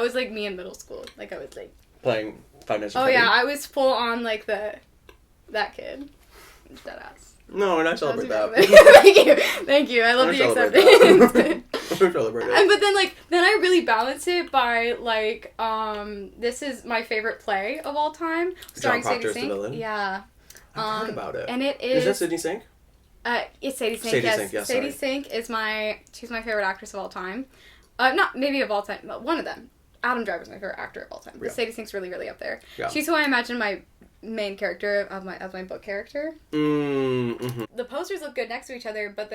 that was, like, me in middle school. Like, I was, like... Playing Five Nights at Oh, Freddy's? yeah, I was full on, like, that kid. Deadass. No, we're not celebrate that. Thank you. I love the acceptance. We're celebrating. But then I really balance it by, like, this is my favorite play of all time, starring Sadie Sink. Yeah. I've heard about it. And it is... Is that Sadie Sink? It's Sadie Sink, Sadie yes. Sink, yes, Sadie Sink is she's my favorite actress of all time. Not maybe of all time, but one of them. Adam Driver's my favorite actor of all time. But Yeah. Sadie Sink's really, really up there. Yeah. She's who I imagine my main character of my book character. Mm-hmm. The posters look good next to each other, but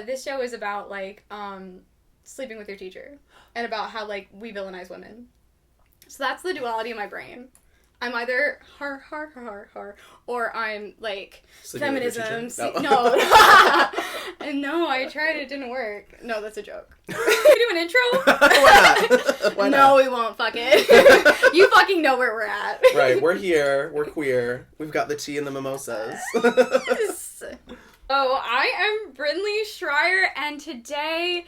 this show is about, like, sleeping with your teacher. And about how, like, we villainize women. So that's the duality of my brain. I'm either or I'm, like, Sleeping feminism. No. No, I tried, it didn't work. No, that's a joke. Can we do an intro? Why not? Why not? No, we won't, fuck it. You fucking know where we're at. Right, we're here, we're queer, we've got the tea and the mimosas. Oh, I am Brynlee Schreier, and today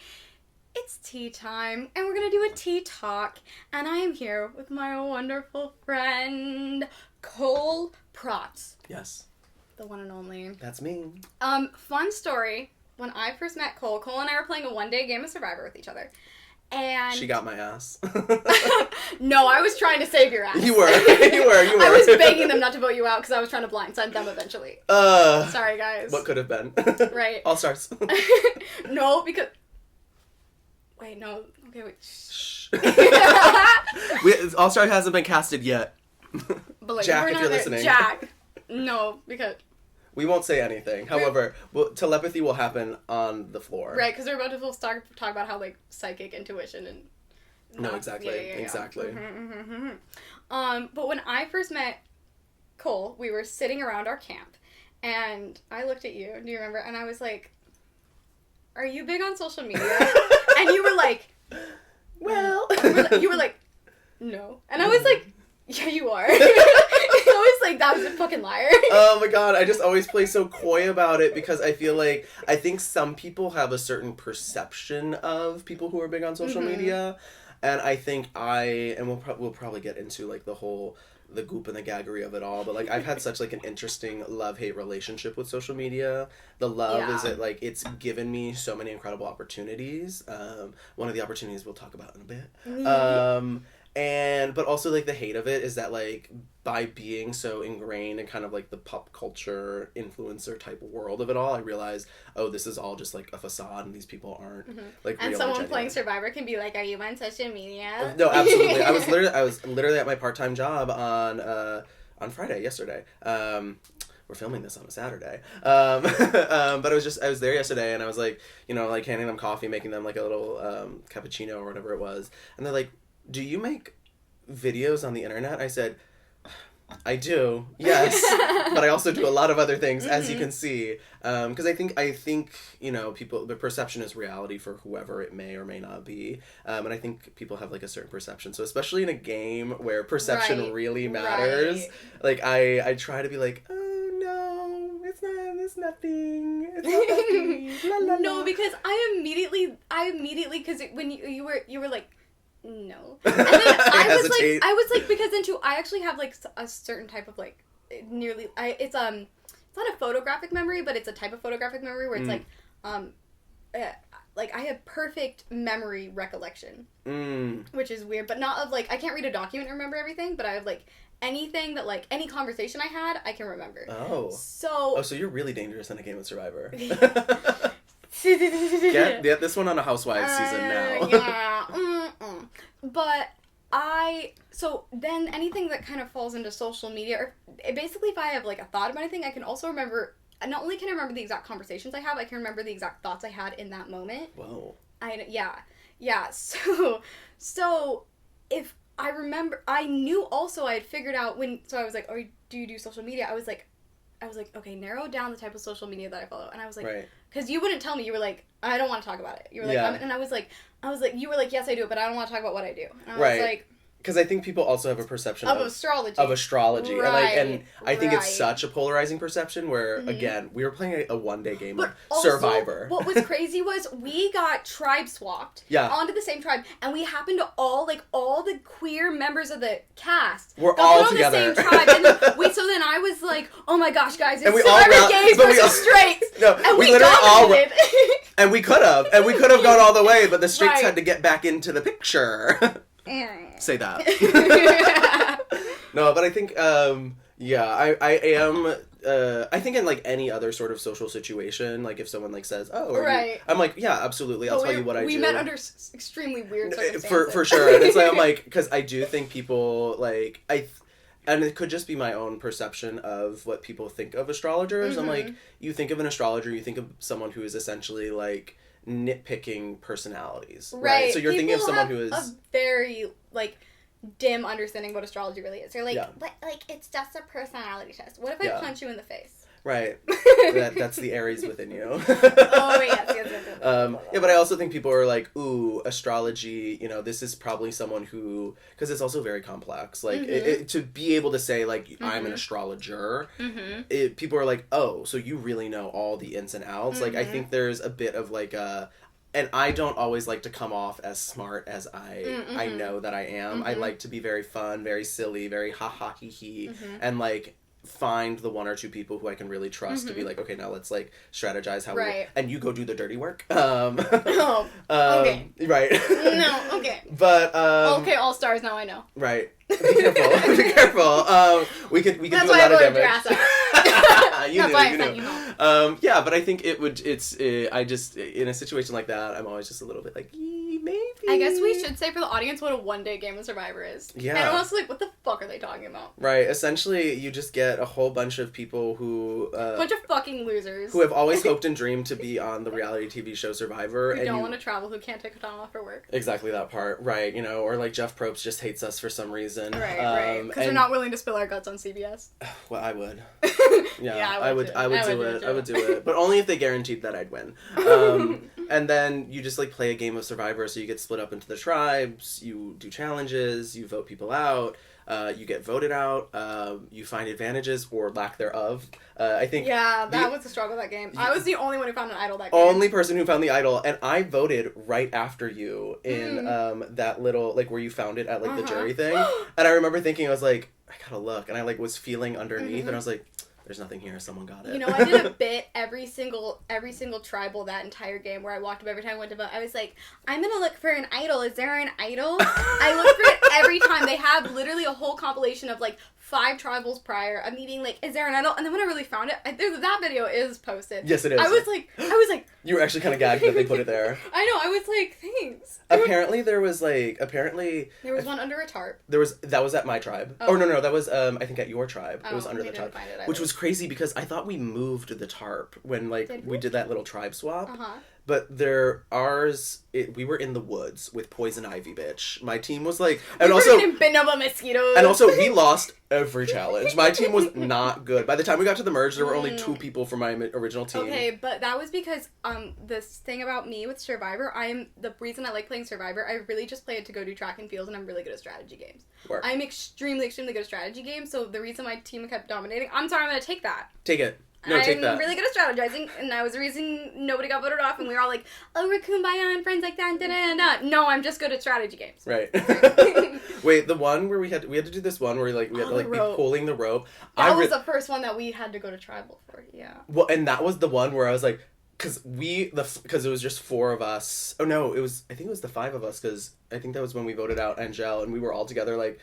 it's tea time, and we're gonna do a tea talk, and I am here with my wonderful friend, Cole Prots. Yes. The one and only. That's me. Fun story. When I first met Cole and I were playing a one-day game of Survivor with each other. And... She got my ass. No, I was trying to save your ass. You were. I was begging them not to vote you out because I was trying to blindside them eventually. Sorry, guys. What could have been. Right. All Stars. No, because... Wait, no. Okay, wait. Shh. All Star hasn't been casted yet. But, like, Jack, if you're listening. Jack. No, because... We won't say anything. However, telepathy will happen on the floor. Right, because we're about to talk about how, like, psychic intuition and... No, exactly. Exactly. But when I first met Cole, we were sitting around our camp, and I looked at you, do you remember? And I was like, are you big on social media? And you were like, well... You were like, no. And I was like, yeah, you are. I was like, that was a fucking liar. Oh my god, I just always play so coy about it because I think some people have a certain perception of people who are big on social media, and I think we'll probably get into, like, the goop and the gaggery of it all, but, like, I've had such, like, an interesting love-hate relationship with social media. The love is that, like, it's given me so many incredible opportunities. One of the opportunities we'll talk about in a bit. But also, like, the hate of it is that, like, by being so ingrained in kind of, like, the pop culture influencer type world of it all, I realized, oh, this is all just, like, a facade, and these people aren't, like, real. And someone playing Survivor can be like, are you on social media? No, absolutely. I was literally at my part-time job on Friday, yesterday. We're filming this on a Saturday. But I was there yesterday, and I was, like, you know, like, handing them coffee, making them, like, a little cappuccino or whatever it was, and they're like, do you make videos on the internet? I said, I do, yes, but I also do a lot of other things, as you can see, because I think, you know, the perception is reality for whoever it may or may not be, and I think people have, like, a certain perception, so especially in a game where perception really matters, like, I try to be like, oh, no, it's nothing, la, la, la. No, because I immediately, because when you were like, no. And then I was like, because then too, I actually have, like, a certain type of, like, it's not a photographic memory, but it's a type of photographic memory where it's like I have perfect memory recollection, which is weird, but not of, like, I can't read a document and remember everything, but I have, like, anything that, like, any conversation I had, I can remember. Oh. So you're really dangerous in a game of Survivor. Get this one on a Housewives season now. Yeah. But so then anything that kind of falls into social media, or basically if I have, like, a thought about anything, I can also remember, not only can I remember the exact conversations I have, I can remember the exact thoughts I had in that moment. Whoa. Yeah. So if I remember, I knew also I had figured out so I was like, oh, do you do social media? I was like, okay, narrow down the type of social media that I follow. And I was like, because you wouldn't tell me, you were like, I don't want to talk about it. You were like, and I was like, you were like, yes, I do it, but I don't want to talk about what I do. And I was like, because I think people also have a perception of astrology. Right. And I think right. it's such a polarizing perception where, again, we were playing a one-day game but of also, Survivor. What was crazy was we got tribe swapped onto the same tribe, and we happened to all the queer members of the cast we're all put together. on the same tribe. And then, so then I was like, oh my gosh, guys, it's Survivor gays versus straights. No, and we literally dominated. And we could have gone all the way, but the straights had to get back into the picture. Say that. No, but I think, I am, I think in, like, any other sort of social situation, like, if someone, like, says, I'm like, yeah, absolutely, I'll tell you what I do. We met under extremely weird circumstances. For sure, and it's like, I'm like, because I do think people, like, and it could just be my own perception of what people think of astrologers. I'm like, you think of an astrologer, you think of someone who is essentially, like, nitpicking personalities. Right. So you're thinking of someone who is a very, like, dim understanding what astrology really is. You're like, but, like, it's just a personality test. What if I punch you in the face? Right. That's the Aries within you. Oh, yes. Yeah, but I also think people are like, ooh, astrology, you know, this is probably someone who, because it's also very complex. Like, to be able to say, like, I'm an astrologer, people are like, oh, so you really know all the ins and outs. Like, I think there's a bit of, like, and I don't always like to come off as smart as I know that I am. I like to be very fun, very silly, very ha-ha, he-he, and, like, find the one or two people who I can really trust to be like, okay, now let's, like, strategize how we... And you go do the dirty work. Okay. Right. No, okay. But, okay, all stars, now I know. Right. Be careful. Be careful. We could do a lot of damage. You know. Yeah, but I think I just, in a situation like that, I'm always just a little bit like, maybe. I guess we should say for the audience what a one-day game of Survivor is. Yeah. And also, like, what the fuck are they talking about? Right. Essentially, you just get a whole bunch of people who... bunch of fucking losers. Who have always hoped and dreamed to be on the reality TV show Survivor. Who don't want to travel, who can't take a time off for work. Exactly that part. Right. You know, or like Jeff Probst just hates us for some reason. Right. Because we're not willing to spill our guts on CBS. Well, I would. Yeah, I would do it. But only if they guaranteed that I'd win. And then you just, like, play a game of Survivor, so you get split up into the tribes, you do challenges, you vote people out, you get voted out, you find advantages or lack thereof. I think... Yeah, that was the struggle of that game. I was the only one who found an idol that game. Only person who found the idol, and I voted right after you in that little, like, where you found it at, like, the jury thing. And I remember thinking, I was like, I gotta look, and I, like, was feeling underneath, and I was like... There's nothing here. Someone got it. You know, I did a bit every single tribal that entire game where I walked up every time I went to vote. I was like, I'm gonna look for an idol. Is there an idol? I look for it every time. They have literally a whole compilation of, like, 5 tribals prior of me being like, is there an idol? And then when I really found it, that video is posted. Yes, it is. I was like. You were actually kind of gagged that they put it there. I know. I was like, thanks. Apparently there was one under a tarp. That was at my tribe. Oh, no, that was, I think at your tribe. It was under the tarp. Which was crazy because I thought we moved the tarp when, like, we did that little tribe swap. But we were in the woods with poison ivy, bitch. My team was like, and also bitten up by mosquitoes. And also, we lost every challenge. My team was not good. By the time we got to the merge, there were only 2 people from my original team. Okay, but that was because this thing about me with Survivor, the reason I like playing Survivor, I really just play it to go do track and field, and I'm really good at strategy games. Work. I'm extremely, extremely good at strategy games. So the reason my team kept dominating, I'm sorry, I'm gonna take that. Take it. No, take that. I'm really good at strategizing, and that was the reason nobody got voted off, and we were all like, oh, we're kumbaya and friends like that, da-da-da-da. No, I'm just good at strategy games. Right. Wait, the one where we had to do this one where, like, we had to, like, be pulling the rope. That was the first one that we had to go to tribal for, yeah. Well, and that was the one where I was like, because it was just 4 of us. Oh, no, I think it was the 5 of us, because I think that was when we voted out Angel, and we were all together, like,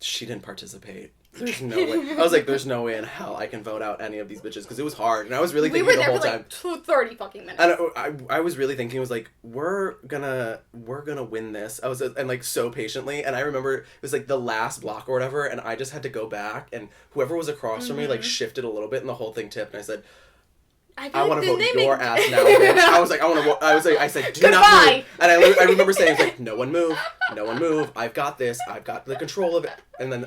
she didn't participate. There's no way. I was like, there's no way in hell I can vote out any of these bitches, because it was hard, and I was really thinking the whole time. We were there for, like, 30 fucking minutes. And I was really thinking, I was like, we're gonna win this. And, like, so patiently, and I remember it was, like, the last block or whatever, and I just had to go back, and whoever was across from me, like, shifted a little bit, and the whole thing tipped, and I said, I want to vote your ass now, bitch. I was like, I said, do not move. And I remember saying, like, no one move. I've got this. I've got the control of it. And then,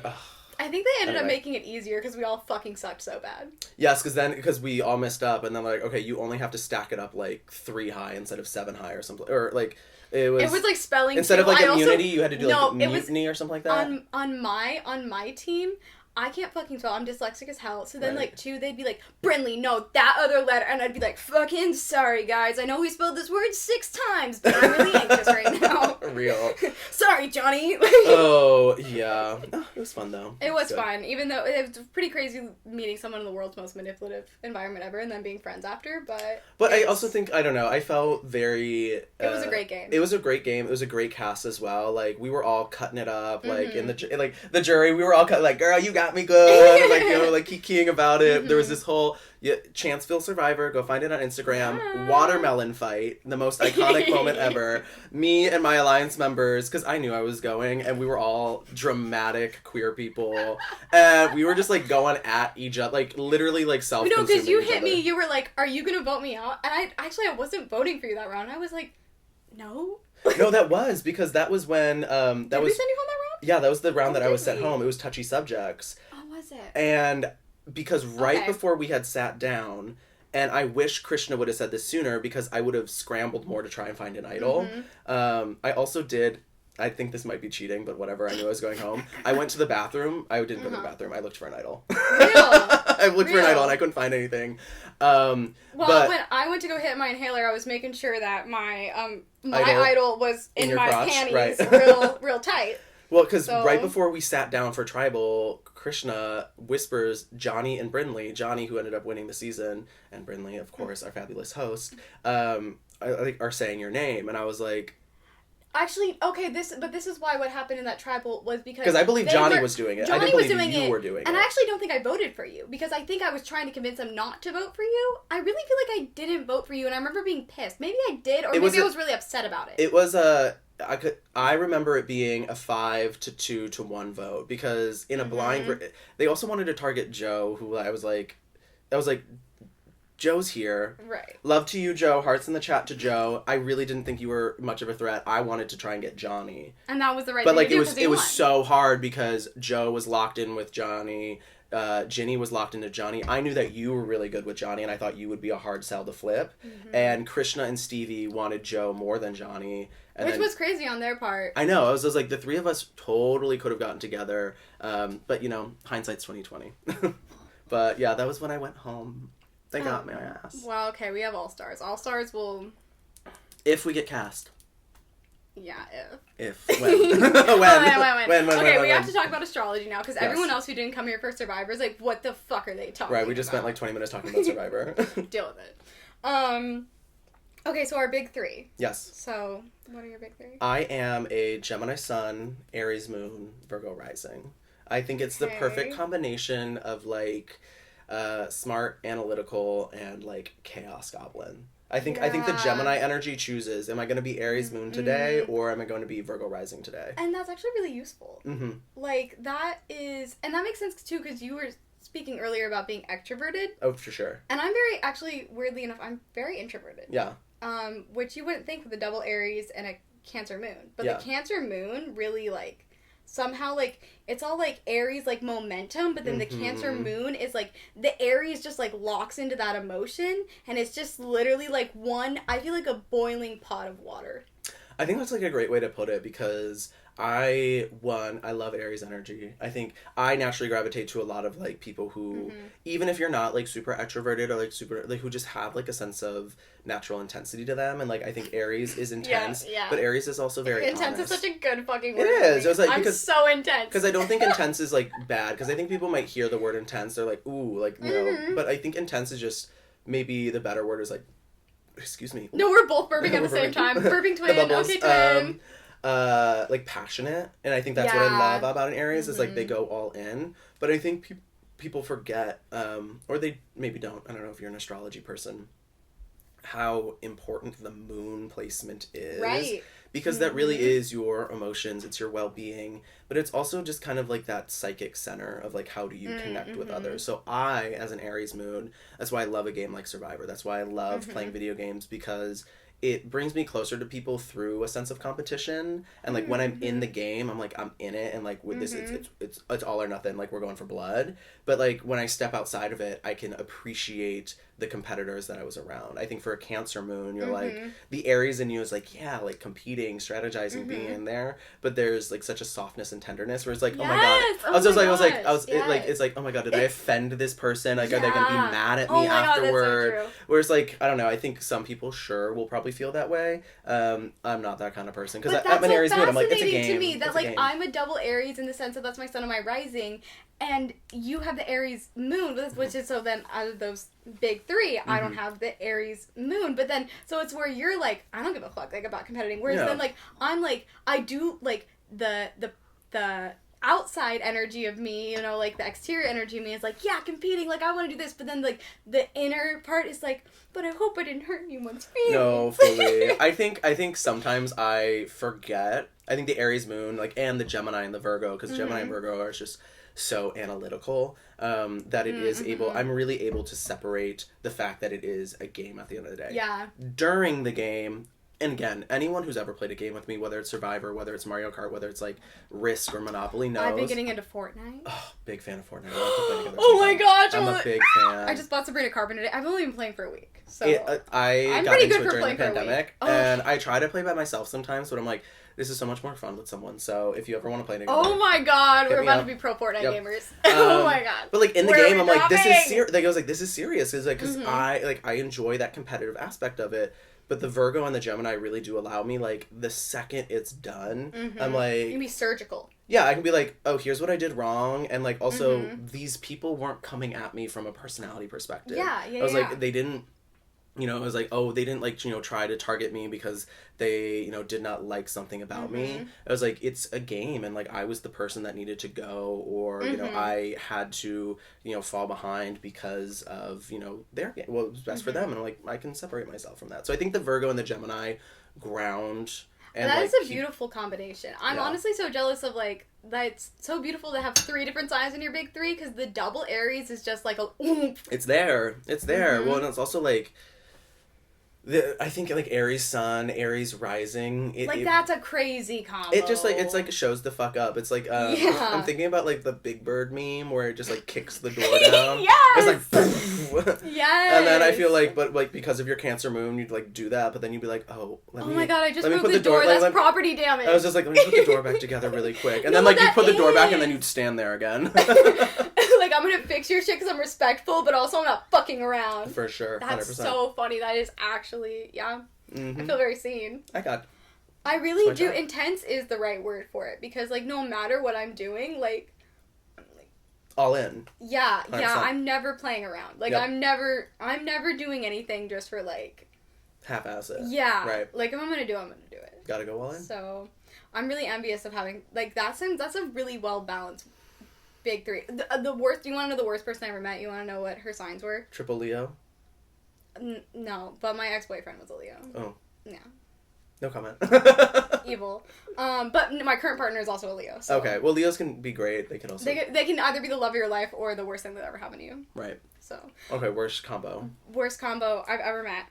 I think they ended up making it easier because we all fucking sucked so bad. Yes, because we all messed up, and then like, okay, you only have to stack it up like 3 high instead of 7 high or something, or like it was like spelling instead too. of like immunity, you had to do like mutiny was, or something like that. On my team, I can't fucking spell. I'm dyslexic as hell. So then, like, they'd be like, Brinley, no, that other letter. And I'd be like, fucking sorry, guys. I know we spelled this word 6 times, but I'm really anxious right now. Real. Sorry, Johnny. Oh, yeah. Oh, it was fun, though. It was fun, even though it was pretty crazy meeting someone in the world's most manipulative environment ever and then being friends after, but I also think, I don't know, I felt very... it was a great game. It was a great game. It was a great cast as well. Like, we were all cutting it up, like, in the jury, we were all like, girl, you got me good, like, you know, like, kikiing about it. There was this whole Chanceville Survivor, go find it on Instagram, watermelon fight, the most iconic moment ever. Me and my alliance members, because I knew I was going, and we were all dramatic queer people, and we were just, like, going at each other, like, literally, like, self-consuming. No, because you hit me, you were like, are you gonna vote me out? And I wasn't voting for you that round. I was like, no. No, that was, because that was when, Did we send you home that round? Yeah, that was the round that I was sent home. It was touchy subjects. Oh, was it? And because before we had sat down, and I wish Krishna would have said this sooner, because I would have scrambled more to try and find an idol. I also did, I think this might be cheating, but whatever, I knew I was going home. I went to the bathroom. I didn't go to the bathroom. I looked for an idol. Real? I looked for an idol, and I couldn't find anything. When I went to go hit my inhaler, I was making sure that my idol was in my crotch, panties, right. real tight. Well, because right before we sat down for Tribal, Krishna whispers Johnny and Brinley, Johnny who ended up winning the season, and Brinley, of course, our fabulous host, are saying your name, and I was like... Actually, okay, this is why what happened in that Tribal was because I believe Johnny was doing it. I didn't believe you were doing it. And I actually don't think I voted for you, because I think I was trying to convince them not to vote for you. I really feel like I didn't vote for you, and I remember being pissed. Maybe I did, or maybe I was really upset about it. It was I remember it being a 5 to 2 to 1 vote, because in a blind... They also wanted to target Joe, who I was like, Joe's here. Right. Love to you, Joe. Hearts in the chat to Joe. I really didn't think you were much of a threat. I wanted to try and get Johnny. And that was the right thing to do, because it was so hard, because Joe was locked in with Johnny. Ginny was locked into Johnny. I knew that you were really good with Johnny, and I thought you would be a hard sell to flip. And Krishna and Stevie wanted Joe more than Johnny. Which was crazy on their part. I know. I was like, the three of us totally could have gotten together. But, you know, hindsight's 20/20. But, yeah, that was when I went home. They got my ass. Well, okay, we have All-Stars. All-Stars will... If we get cast. Yeah, if. When? Okay, we have to talk about astrology now, because everyone else who didn't come here for Survivor is like, what the fuck are they talking about? Right, we just spent like 20 minutes talking about Survivor. Deal with it. Okay, so our big 3. Yes. So, what are your big 3? I am a Gemini Sun, Aries Moon, Virgo Rising. I think it's the perfect combination of, like, smart, analytical, and, like, chaos goblin. I think the Gemini energy chooses, am I going to be Aries Moon today, or am I going to be Virgo Rising today? And that's actually really useful. Like, that is... And that makes sense, too, because you were speaking earlier about being extroverted. Oh, for sure. And I'm weirdly enough, I'm very introverted. Yeah. Which you wouldn't think with a double Aries and a Cancer Moon. But the Cancer Moon really, like... Somehow, like, it's all, like, Aries, like, momentum, but then the Cancer Moon is, like, the Aries just, like, locks into that emotion, and it's just literally, like, I feel like a boiling pot of water. I think that's, like, a great way to put it, because I love Aries energy. I think I naturally gravitate to a lot of, like, people who, even if you're not, like, super extroverted or, like, super, like, who just have, like, a sense of natural intensity to them. And, like, I think Aries is intense, but Aries is also very intense honest. Is such a good fucking word. It is. It was, like, I'm so intense. Because I don't think intense is, like, bad. Because I think people might hear the word intense. They're like, ooh, like, you know. But I think intense is just, maybe the better word is, like, excuse me. No, we're both burping at the same time. Burping twin. Okay, twin. Like, passionate, and I think that's what I love about an Aries is, like, they go all in. But I think people forget, or they maybe don't, I don't know if you're an astrology person, how important the moon placement is. Right. Because that really is your emotions, it's your well-being, but it's also just kind of like that psychic center of, like, how do you connect with others. So I, as an Aries moon, that's why I love a game like Survivor. That's why I love playing video games, because it brings me closer to people through a sense of competition. And, like, when I'm in the game, I'm, like, I'm in it. And, like, with this, it's all or nothing. Like, we're going for blood. But, like, when I step outside of it, I can appreciate the competitors that I was around. I think for a Cancer moon, you're, like, the Aries in you is, like, yeah, like, competing, strategizing, being in there. But there's, like, such a softness and tenderness where it's, like, oh, my God. It's like, oh, my God, did I offend this person? Like, are they going to be mad at me afterward? God, that's so true. Whereas, like, I don't know, I think some people, sure, will probably feel that way. I'm not that kind of person. Because I'm an Aries moon. I'm like, it's a game. To me that, like, I'm a double Aries in the sense that that's my sun and my rising. And you have the Aries moon, which is, so then out of those big three, I don't have the Aries moon. But then, so it's where you're like, I don't give a fuck, like, about competing. Whereas then, like, I'm like, I do, like, the outside energy of me, you know, like, the exterior energy of me is like, yeah, competing, like, I want to do this. But then, like, the inner part is like, but I hope I didn't hurt anyone's feelings. No, fully. I think sometimes I forget. I think the Aries moon, like, and the Gemini and the Virgo, because Gemini and Virgo are just so analytical, that it is able, I'm really able to separate the fact that it is a game at the end of the day. Yeah. During the game, and again, anyone who's ever played a game with me, whether it's Survivor, whether it's Mario Kart, whether it's, like, Risk or Monopoly, knows. I've been getting into Fortnite. Oh, big fan of Fortnite. We'll have to play together oh my gosh! I'm a big fan. I just bought Sabrina Carpenter. I've only been playing for a week, so I'm got into it during the pandemic, and I try to play by myself sometimes, but I'm like, this is so much more fun with someone. So if you ever want to play together, oh my God, we're about to be pro Fortnite gamers. Oh my God! But, like, in the game, I'm like, this is serious. Like, I was like, this is serious, because I enjoy that competitive aspect of it. But the Virgo and the Gemini really do allow me, like, the second it's done, I'm like, you can be surgical. Yeah, I can be like, oh, here's what I did wrong, and, like, also these people weren't coming at me from a personality perspective. I was like, they didn't. You know, it was like, oh, they didn't, like, you know, try to target me because they, you know, did not like something about me. I was like, it's a game, and, like, I was the person that needed to go, or, you know, I had to, you know, fall behind because of, you know, their game. Well, it was best for them, and I'm like, I can separate myself from that. So I think the Virgo and the Gemini ground. And that is a beautiful combination. I'm honestly so jealous of, like, that it's so beautiful to have 3 different signs in your big 3, because the double Aries is just like a oomph. It's there. Well, and it's also, like, I think, like, Aries sun, Aries rising. That's a crazy combo. It just, like, it's like, it shows the fuck up. It's like, I'm thinking about, like, the Big Bird meme where it just, like, kicks the door down. Yes! It's like, yes! And then I feel like, but, like, because of your Cancer moon, you'd, like, do that, but then you'd be like, oh my God, I just moved the door. That's property damage. I was just like, let me put the door back together really quick. And then, like, you put the door back and then you'd stand there again. Like, I'm gonna fix your shit because I'm respectful, but also I'm not fucking around. For sure, 100%. That's so funny. That is actually, I feel very seen. I really do. Intense is the right word for it, because, like, no matter what I'm doing, like, I'm, like, all in. Yeah, 100%. I'm never playing around. Like, I'm never doing anything just for, like, half-ass it. Yeah. Right. Like, if I'm gonna do it, I'm gonna do it. Gotta go all in. So, I'm really envious of having, like, that's a really well-balanced big 3. The worst, you want to know the worst person I ever met? You want to know what her signs were? Triple Leo? No, but my ex-boyfriend was a Leo. Oh. Yeah. No comment. Evil. But my current partner is also a Leo. So. Okay. Well, Leos can be great. They can also... They can either be the love of your life or the worst thing that ever happened to you. Right. So. Okay, worst combo. Worst combo I've ever met.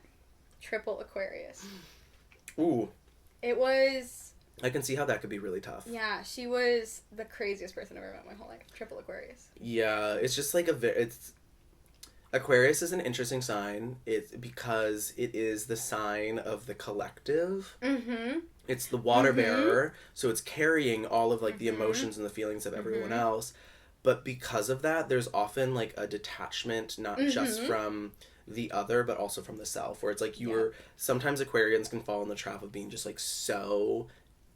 Triple Aquarius. Ooh. It was... I can see how that could be really tough. Yeah, she was the craziest person I've ever met in my whole life. Triple Aquarius. Yeah, it's just like Aquarius is an interesting sign. It's because it is the sign of the collective. It's the water bearer, so it's carrying all of, like, the emotions and the feelings of everyone else. But because of that, there's often, like, a detachment, not just from the other, but also from the self, where it's like sometimes Aquarians can fall in the trap of being just, like, so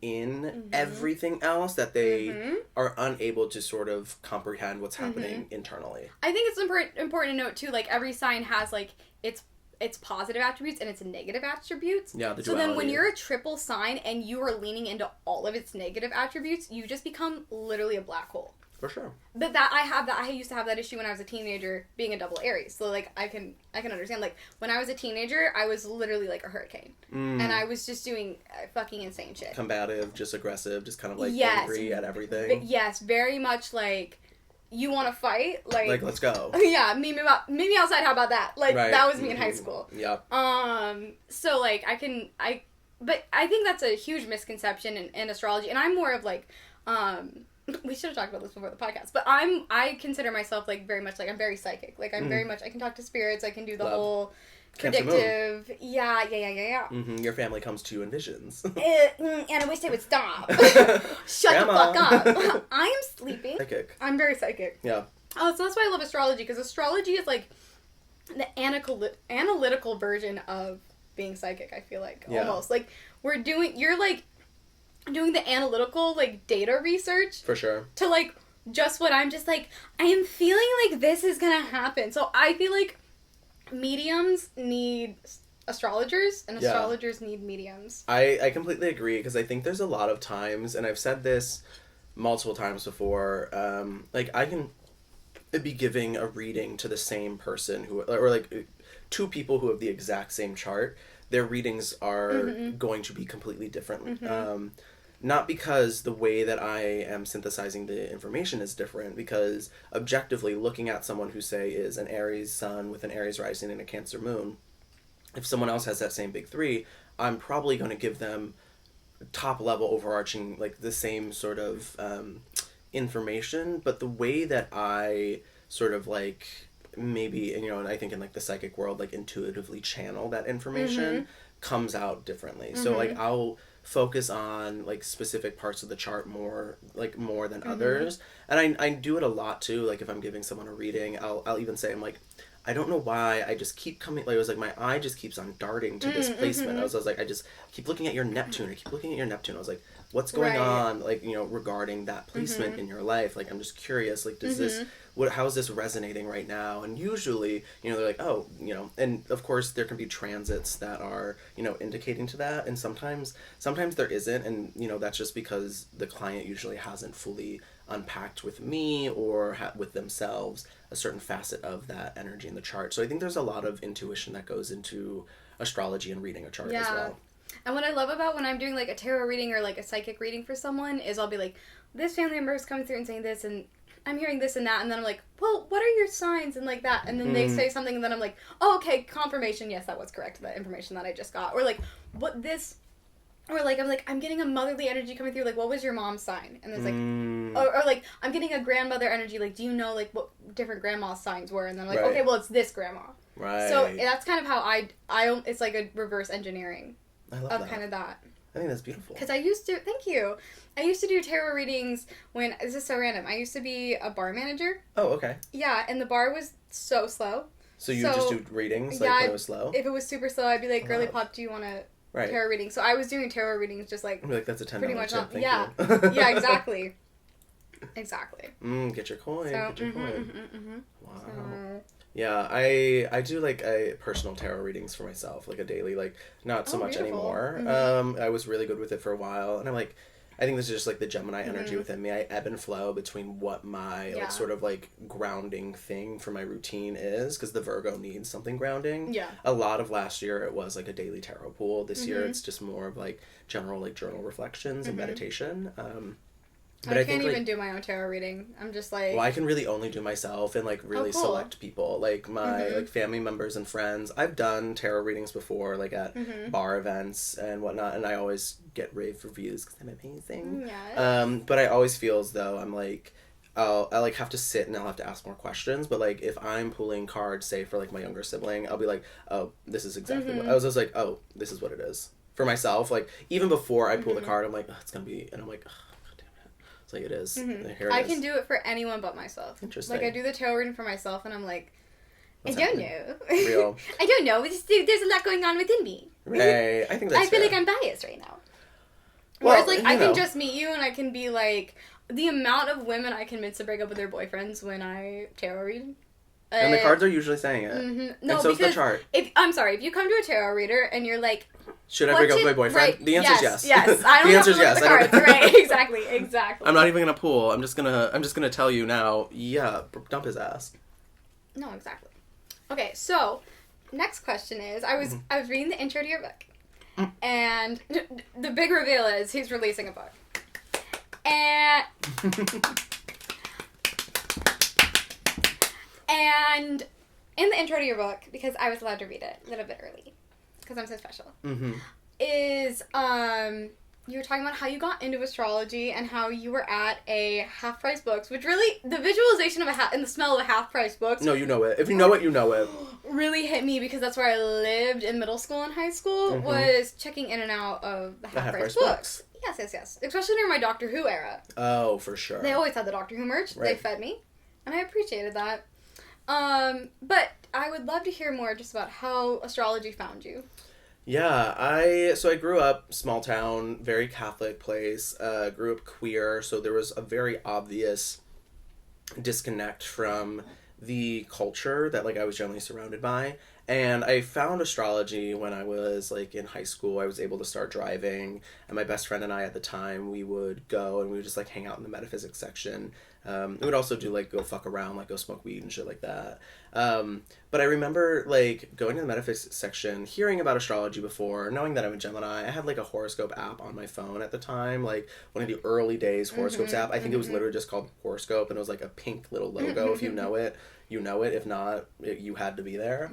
in everything else that they are unable to sort of comprehend what's happening internally. I think it's important to note too, like, every sign has, like, its positive attributes and its negative attributes. Yeah, the duality. So then when you're a triple sign and you are leaning into all of its negative attributes, you just become literally a black hole. For sure. But I used to have that issue when I was a teenager, being a double Aries. So, like, I can understand. Like, when I was a teenager, I was literally like a hurricane. And I was just doing fucking insane shit. Combative, just aggressive, just kind of, like, angry at everything. Yes, very much, like, you want to fight? Like, let's go. Yeah, meet me outside, how about that? Like, right. That was me in high school. Yep. So, like, but I think that's a huge misconception in astrology, and I'm more of, like, we should have talked about this before the podcast, but I consider myself, like, very much, like, I'm very psychic. Like, I'm very much, I can talk to spirits, I can do the whole predictive. Yeah. Mm-hmm. Your family comes to you in visions. And I wish they would stop. Shut Grandma. The fuck up. I am sleeping. Psychic. I'm very psychic. Yeah. Oh, so that's why I love astrology, because astrology is, like, the analytical version of being psychic, I feel like. Yeah. Almost. Like, you're, like, doing the analytical, like, data research. For sure. To, like, just what I'm just, like, I am feeling like this is gonna happen. So I feel like mediums need astrologers, and astrologers need mediums. I completely agree, because I think there's a lot of times, and I've said this multiple times before, like, I can be giving a reading to the same person or like, two people who have the exact same chart. Their readings are going to be completely different. Not because the way that I am synthesizing the information is different, because objectively looking at someone who, say, is an Aries sun with an Aries rising and a Cancer moon, if someone else has that same big three, I'm probably going to give them top level overarching, like, the same sort of information, but the way that I sort of, like, maybe, and I think in, like, the psychic world, like, intuitively channel that information comes out differently. So, like, I'll focus on, like, specific parts of the chart more than others, and I do it a lot too. Like, if I'm giving someone a reading, I'll even say, I'm like, I don't know why I just keep coming, like, it was like my eye just keeps on darting to this placement. I was like, I just keep looking at your Neptune. I was like, what's going on, like, regarding that placement in your life? Like, I'm just curious, like, does this, how is this resonating right now? And usually, they're like, oh, and of course there can be transits that are, indicating to that, and sometimes there isn't, and, that's just because the client usually hasn't fully unpacked with me or with themselves a certain facet of that energy in the chart. So I think there's a lot of intuition that goes into astrology and reading a chart as well. And what I love about when I'm doing, like, a tarot reading or, like, a psychic reading for someone is I'll be like, this family member is coming through and saying this, and I'm hearing this and that, and then I'm like, well, what are your signs, and, like, that, and then they say something, and then I'm like, oh, okay, confirmation, yes, that was correct, that information that I just got, or, like, what this, or, like, I'm getting a motherly energy coming through, like, what was your mom's sign, and it's like, or, like, I'm getting a grandmother energy, like, do you know, like, what different grandma's signs were, and then I'm like, okay, well, it's this grandma. Right. So that's kind of how I it's like a reverse engineering. I love that. Kind of that. I think that's beautiful. Because I used to do tarot readings this is so random. I used to be a bar manager. Oh, okay. Yeah, and the bar was so slow. So you just do readings, like, when it was slow? If it was super slow, I'd be like, girly pop, do you want to tarot reading? So I was doing tarot readings just, like... I'd be like, that's a $10 pretty much tip, thank yeah. you. Yeah, exactly. Exactly. Get your coin, get your coin. Wow. So... Yeah, I do, like, a personal tarot readings for myself, like a daily, like, not so much beautiful. anymore. I was really good with it for a while, and I'm like, I think this is just, like, the Gemini energy within me. I ebb and flow between what my, like, sort of, like, grounding thing for my routine is, because the Virgo needs something grounding. Yeah. A lot of last year, it was, like, a daily tarot pool. This year, it's just more of, like, general, like, journal reflections and meditation. But I can't even do my own tarot reading. I'm just like... Well, I can really only do myself and, like, really cool. select people. Like, my, like, family members and friends. I've done tarot readings before, like, at bar events and whatnot, and I always get rave reviews because I'm amazing. Yes. But I always feel as though I'm, like... I like, have to sit and I'll have to ask more questions, but, like, if I'm pulling cards, say, for, like, my younger sibling, I'll be like, oh, this is exactly what... I was just like, oh, this is what it is. For myself, like, even before I pull the card, I'm like, oh, it's gonna be... And I'm like... It's like, it is. Here I can do it for anyone but myself. Interesting. Like, I do the tarot reading for myself, and I'm like, What's I don't happening? know. Real. I don't know. There's a lot going on within me. Right. I think that's I feel fair. like I'm biased right now. Well, whereas, like, I can just meet you, and I can be like, the amount of women I convince to break up with their boyfriends when I tarot read. And the cards are usually saying it. No, and so's the chart. I'm sorry, if you come to a tarot reader and you're like, should I break up with my boyfriend? Right. The answer is yes. Yes. I don't the have to answer is look yes. at the cards. Right. Exactly. I'm not even gonna pull. I'm just gonna tell you now. Yeah, dump his ass. No, exactly. Okay, so next question is, I was reading the intro to your book, and the big reveal is he's releasing a book, and And in the intro to your book, because I was allowed to read it a little bit early, because I'm so special, is you were talking about how you got into astrology and how you were at a half-price books, which really, the visualization of and the smell of a half-price books. No, you know it. If you know it, you know it. Really hit me because that's where I lived in middle school and high school, was checking in and out of the half-price books. Yes. Especially during my Doctor Who era. Oh, for sure. They always had the Doctor Who merch. Right. They fed me. And I appreciated that. But I would love to hear more just about how astrology found you. Yeah, I grew up small town, very Catholic place, grew up queer, so there was a very obvious disconnect from the culture that, like, I was generally surrounded by. And I found astrology when I was, like, in high school. I was able to start driving, and my best friend and I at the time, we would go and we would just, like, hang out in the metaphysics section. We would also do, like, go fuck around, like, go smoke weed and shit like that. But I remember, like, going to the metaphysics section, hearing about astrology before, knowing that I'm a Gemini. I had, like, a horoscope app on my phone at the time, like, one of the early days horoscopes app. I think it was literally just called Horoscope, and it was, like, a pink little logo. If you know it, you know it. If not, you had to be there.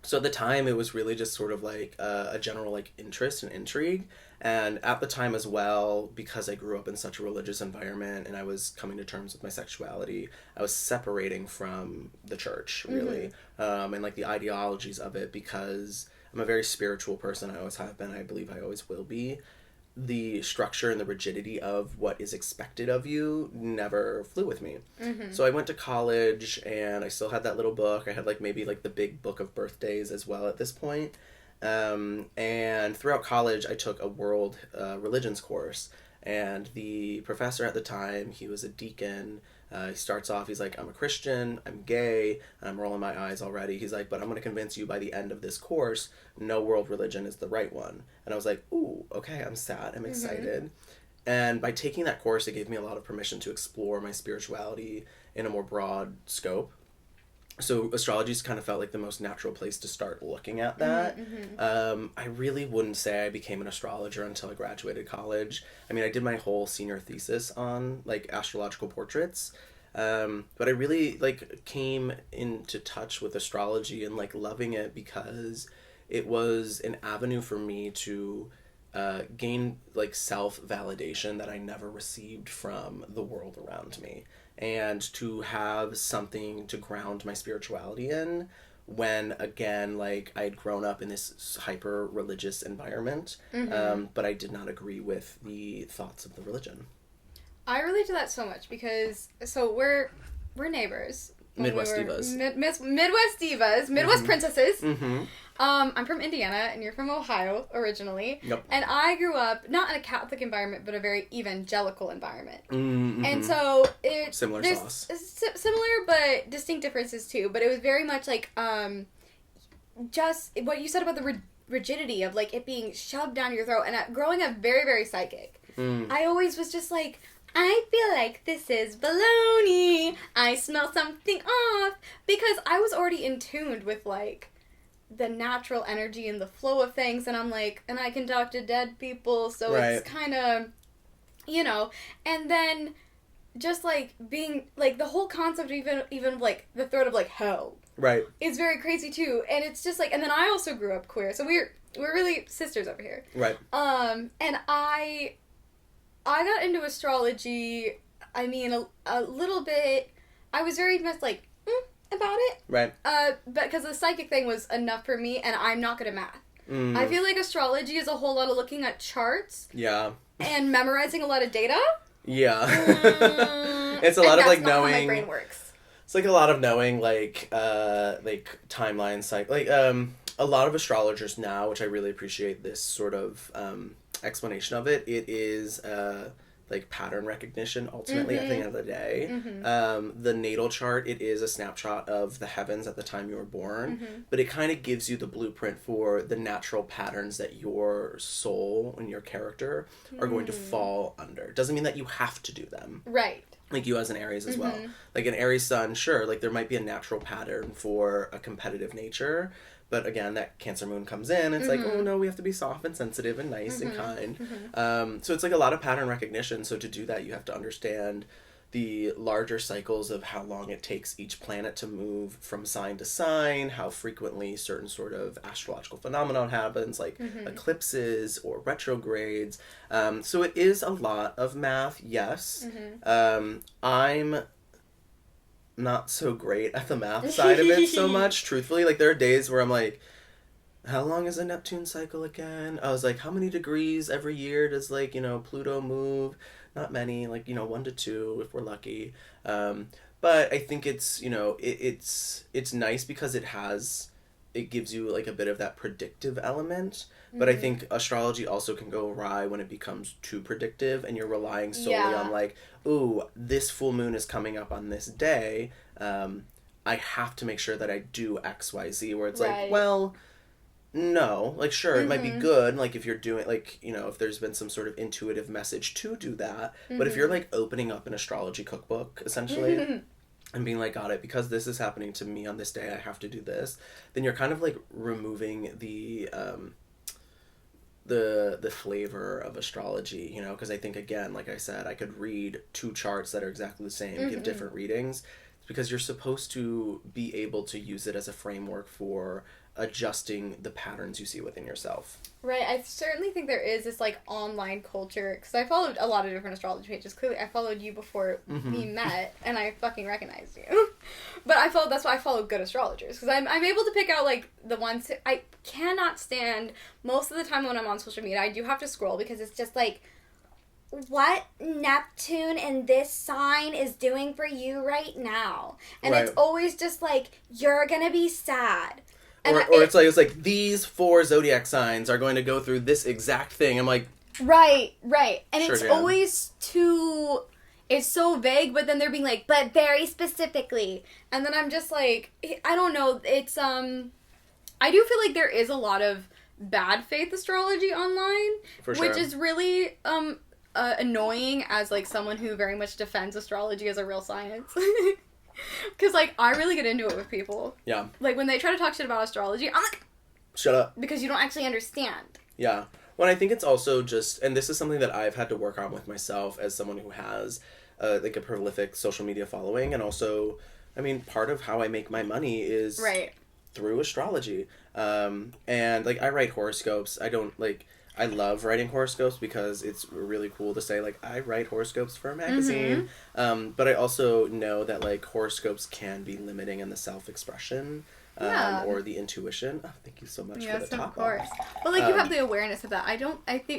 So at the time, it was really just sort of, like, a general, like, interest and intrigue. And at the time as well, because I grew up in such a religious environment and I was coming to terms with my sexuality, I was separating from the church, really, and, like, the ideologies of it, because I'm a very spiritual person. I always have been. I believe I always will be. The structure and the rigidity of what is expected of you never flew with me. So I went to college, and I still had that little book. I had, like, maybe, like, the big book of birthdays as well at this point. And throughout college, I took a world religions course, and the professor at the time, he was a deacon. He starts off, he's like, I'm a Christian, I'm gay, and I'm rolling my eyes already. He's like, but I'm going to convince you by the end of this course, no world religion is the right one. And I was like, ooh, okay, I'm sad, I'm excited. And by taking that course, it gave me a lot of permission to explore my spirituality in a more broad scope. So astrology's kind of felt like the most natural place to start looking at that. I really wouldn't say I became an astrologer until I graduated college. I mean, I did my whole senior thesis on, like, astrological portraits. But I really, like, came into touch with astrology and, like, loving it because it was an avenue for me to gain, like, self-validation that I never received from the world around me. And to have something to ground my spirituality in when, again, like, I had grown up in this hyper-religious environment, but I did not agree with the thoughts of the religion. I relate to that so much because, so we're neighbors. Midwest divas. Midwest divas. Midwest princesses. I'm from Indiana, and you're from Ohio, originally. Yep. And I grew up, not in a Catholic environment, but a very evangelical environment. And so, Similar sauce. Similar, but distinct differences, too. But it was very much, like, just what you said about the rigidity of, like, it being shoved down your throat. And growing up very, very psychic, I always was just like, I feel like this is baloney. I smell something off. Because I was already in tune with, like, the natural energy and the flow of things, and I'm like, and I can talk to dead people, so it's kind of, you know, and then just, like, being, like, the whole concept even of, like, the threat of, like, hell. Right. Is very crazy, too, and it's just, like, and then I also grew up queer, so we're really sisters over here. Right. And I got into astrology, I mean, a little bit, I was very much, like, about it. Right. But because the psychic thing was enough for me, and I'm not good at math. I feel like astrology is a whole lot of looking at charts. Yeah. And memorizing a lot of data. Yeah. It's a lot of, like, knowing. How my brain works. It's like a lot of knowing, like timelines, like a lot of astrologers now, which I really appreciate this sort of explanation of it. It is like pattern recognition ultimately at the end of the day. The natal chart, it is a snapshot of the heavens at the time you were born, but it kind of gives you the blueprint for the natural patterns that your soul and your character are going to fall under. Doesn't mean that you have to do them. Right. Like you as an Aries as well. Like an Aries sun, sure, like there might be a natural pattern for a competitive nature, but again, that Cancer moon comes in, it's like, oh no, we have to be soft and sensitive and nice and kind. So it's like a lot of pattern recognition. So to do that, you have to understand the larger cycles of how long it takes each planet to move from sign to sign, how frequently certain sort of astrological phenomenon happens, like eclipses or retrogrades. So it is a lot of math, yes. I'm not so great at the math side of it so much, truthfully. Like, there are days where I'm like, how long is a Neptune cycle again? I was like, how many degrees every year does, like, Pluto move? Not many, like, 1 to 2 if we're lucky. But I think it's, it's nice because it gives you, like, a bit of that predictive element. But I think astrology also can go awry when it becomes too predictive and you're relying solely on, like, ooh, this full moon is coming up on this day. I have to make sure that I do X, Y, Z, where it's like, well, no, like, sure, it might be good, like, if you're doing, like, if there's been some sort of intuitive message to do that, but if you're, like, opening up an astrology cookbook, essentially, and being like, got it, because this is happening to me on this day, I have to do this, then you're kind of, like, removing the flavor of astrology, because I think, again, like I said, I could read 2 charts that are exactly the same, give different readings, because you're supposed to be able to use it as a framework for adjusting the patterns you see within yourself. Right, I certainly think there is this, like, online culture, because I followed a lot of different astrology pages. Clearly, I followed you before we met, and I fucking recognized you. But that's why I follow good astrologers, because I'm able to pick out, like, the ones I cannot stand. Most of the time when I'm on social media, I do have to scroll, because it's just, like, what Neptune in this sign is doing for you right now. And it's always just, like, you're gonna be sad. Or it's like these 4 zodiac signs are going to go through this exact thing. I'm like, right, and sure, it's always it's so vague. But then they're being like, but very specifically, and then I'm just like, I don't know. It's I do feel like there is a lot of bad faith astrology online, for sure, which is really annoying as, like, someone who very much defends astrology as a real science. Because, like, I really get into it with people. Yeah. Like, when they try to talk shit about astrology, I'm like, shut up. Because you don't actually understand. Yeah. Well, I think it's also just, and this is something that I've had to work on with myself as someone who has, like, a prolific social media following, and also, I mean, part of how I make my money is through astrology. And, like, I write horoscopes. I love writing horoscopes because it's really cool to say, like, I write horoscopes for a magazine. But I also know that, like, horoscopes can be limiting in the self-expression or the intuition. Oh, thank you so much for the top. Of course. But, like, you have the awareness of that.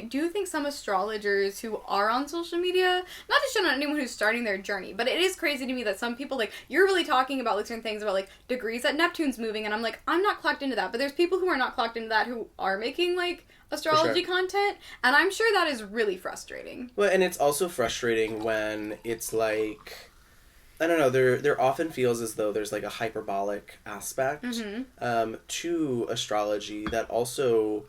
Do think some astrologers who are on social media, not to shut on anyone who's starting their journey, but it is crazy to me that some people, like, you're really talking about, like, certain things about, like, degrees that Neptune's moving, and I'm like, I'm not clocked into that. But there's people who are not clocked into that who are making, like, astrology content, and I'm sure that is really frustrating. Well, and it's also frustrating when it's like, I don't know, there often feels as though there's, like, a hyperbolic aspect to astrology that also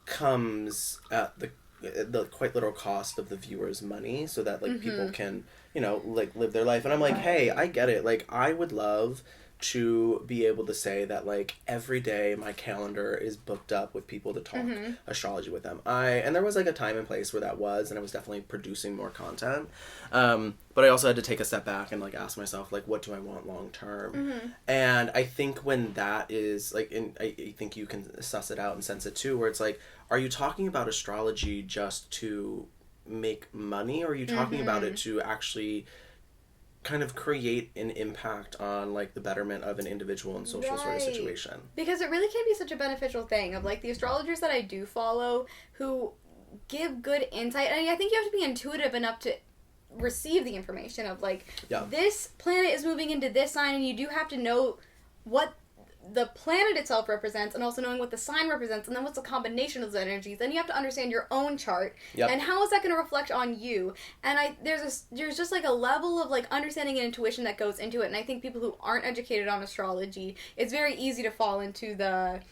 comes at the quite literal cost of the viewer's money, so that, like, people can, like, live their life. And I'm like, hey, I get it. Like, I would love to be able to say that, like, every day my calendar is booked up with people to talk astrology with them. And there was, like, a time and place where that was, and I was definitely producing more content. But I also had to take a step back and, like, ask myself, like, what do I want long term? And I think when that is, like, and I think you can suss it out and sense it too, where it's like, are you talking about astrology just to make money, or are you talking about it to actually kind of create an impact on, like, the betterment of an individual and social sort of situation? Because it really can be such a beneficial thing of, like, the astrologers that I do follow who give good insight, and I think you have to be intuitive enough to receive the information of, like, this planet is moving into this sign, and you do have to know what the planet itself represents, and also knowing what the sign represents, and then what's the combination of those energies. Then you have to understand your own chart, and how is that going to reflect on you. And there's just, like, a level of, like, understanding and intuition that goes into it. And I think people who aren't educated on astrology, it's very easy to fall into the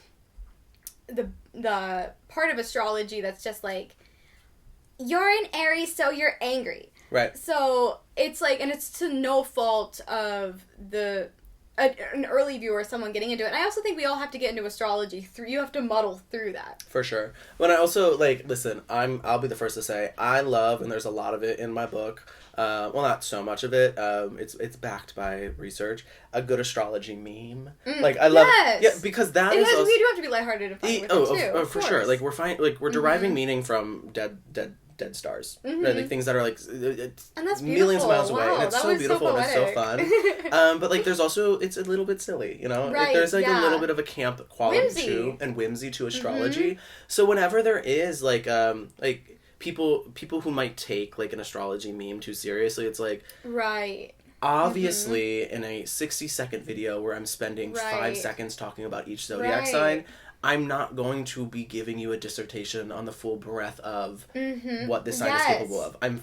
part of astrology that's just like, you're an Aries, so you're angry. Right. So it's like, and it's to no fault of the an early viewer, someone getting into it. And I also think we all have to get into astrology. You have to muddle through that. For sure. But I also, like, listen, I'll be the first to say, I love, and there's a lot of it in my book, well, not so much of it, it's backed by research, a good astrology meme. Like, I love it. Yeah, because that is also... We do have to be lighthearted and fun with it, too. For sure. Like, we're deriving meaning from dead stars. Right? Like, things that are, like, and that's millions of miles away. Wow, and it's so beautiful and it's so fun. But, like, there's also, it's a little bit silly, you know? Right, there's, like, a little bit of a camp quality whimsy to astrology. So whenever there is, like, people who might take, like, an astrology meme too seriously, it's like... Right. Obviously, in a 60-second video where I'm spending 5 seconds talking about each zodiac sign... I'm not going to be giving you a dissertation on the full breadth of what this sign is capable of. I'm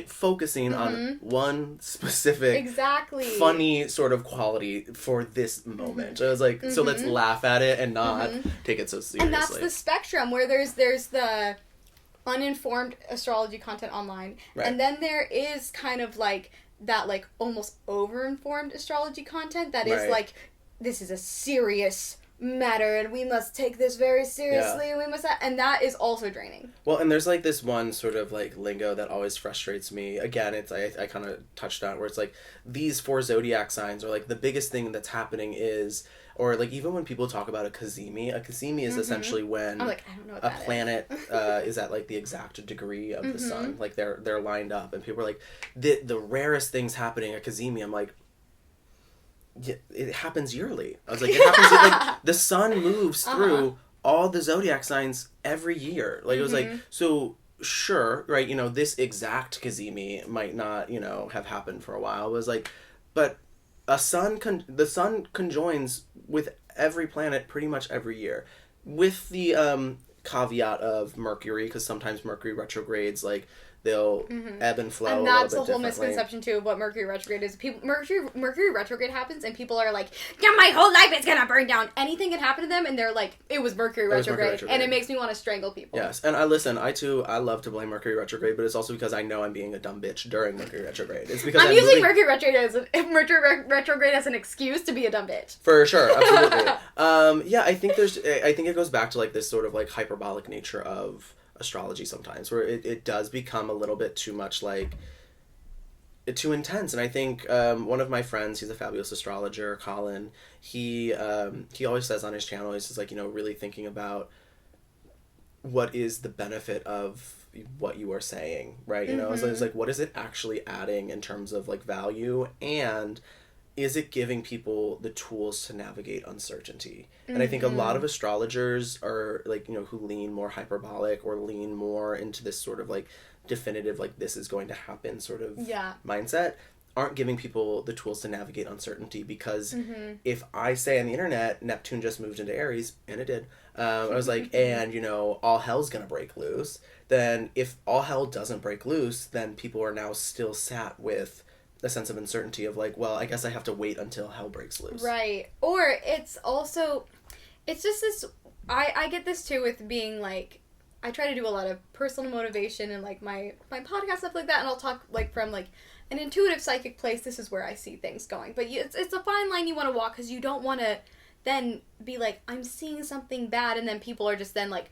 focusing on one specific, funny sort of quality for this moment. I was like, so let's laugh at it and not take it so seriously. And that's the spectrum where there's the uninformed astrology content online, and then there is kind of like that, like, almost over-informed astrology content that is like, this is a serious matter and we must take this very seriously and we must and that is also draining. Well, and there's like this one sort of like lingo that always frustrates me. Again, it's I kind of touched on where it's like these 4 zodiac signs are like the biggest thing that's happening is, or like even when people talk about a cazimi is essentially when I'm like, I don't know what a planet is at like the exact degree of the sun, like they're lined up, and people are like the rarest things happening at cazimi. I'm like, yeah, it happens yearly. I was like, it happens like the sun moves through all the zodiac signs every year. Like it was like, so sure, right, you know, this exact cazimi might not, you know, have happened for a while. It was like, but the sun conjoins with every planet pretty much every year, with the caveat of Mercury, because sometimes Mercury retrogrades, like they'll ebb and flow. And that's the whole misconception too of what Mercury retrograde is. Mercury retrograde happens and people are like, yeah, my whole life is gonna burn down. Anything can happen to them and they're like, it was Mercury retrograde. And it makes me want to strangle people. Yes, and I love to blame Mercury retrograde, but it's also because I know I'm being a dumb bitch during Mercury retrograde. It's because I'm using Mercury retrograde as an excuse to be a dumb bitch. For sure, absolutely. Yeah, I think it goes back to like this sort of like hyperbolic nature of astrology sometimes, where it does become a little bit too much, like too intense. And I think one of my friends, he's a fabulous astrologer, Colin, he always says on his channel, he's just like, you know, really thinking about what is the benefit of what you are saying, right? You know, so it's like, what is it actually adding in terms of like value, and is it giving people the tools to navigate uncertainty? And I think a lot of astrologers are like, you know, who lean more hyperbolic or lean more into this sort of like definitive, like this is going to happen sort of mindset, aren't giving people the tools to navigate uncertainty. Because if I say on the internet, Neptune just moved into Aries, and it did, I was like, and you know, all hell's gonna break loose, then if all hell doesn't break loose, then people are now still sat with a sense of uncertainty of like, well, I guess I have to wait until hell breaks loose. Right. Or it's also, it's just this, I get this too with being like, I try to do a lot of personal motivation and like my podcast, stuff like that, and I'll talk like from like an intuitive psychic place, this is where I see things going. But it's a fine line you want to walk, because you don't want to then be like, I'm seeing something bad, and then people are just then like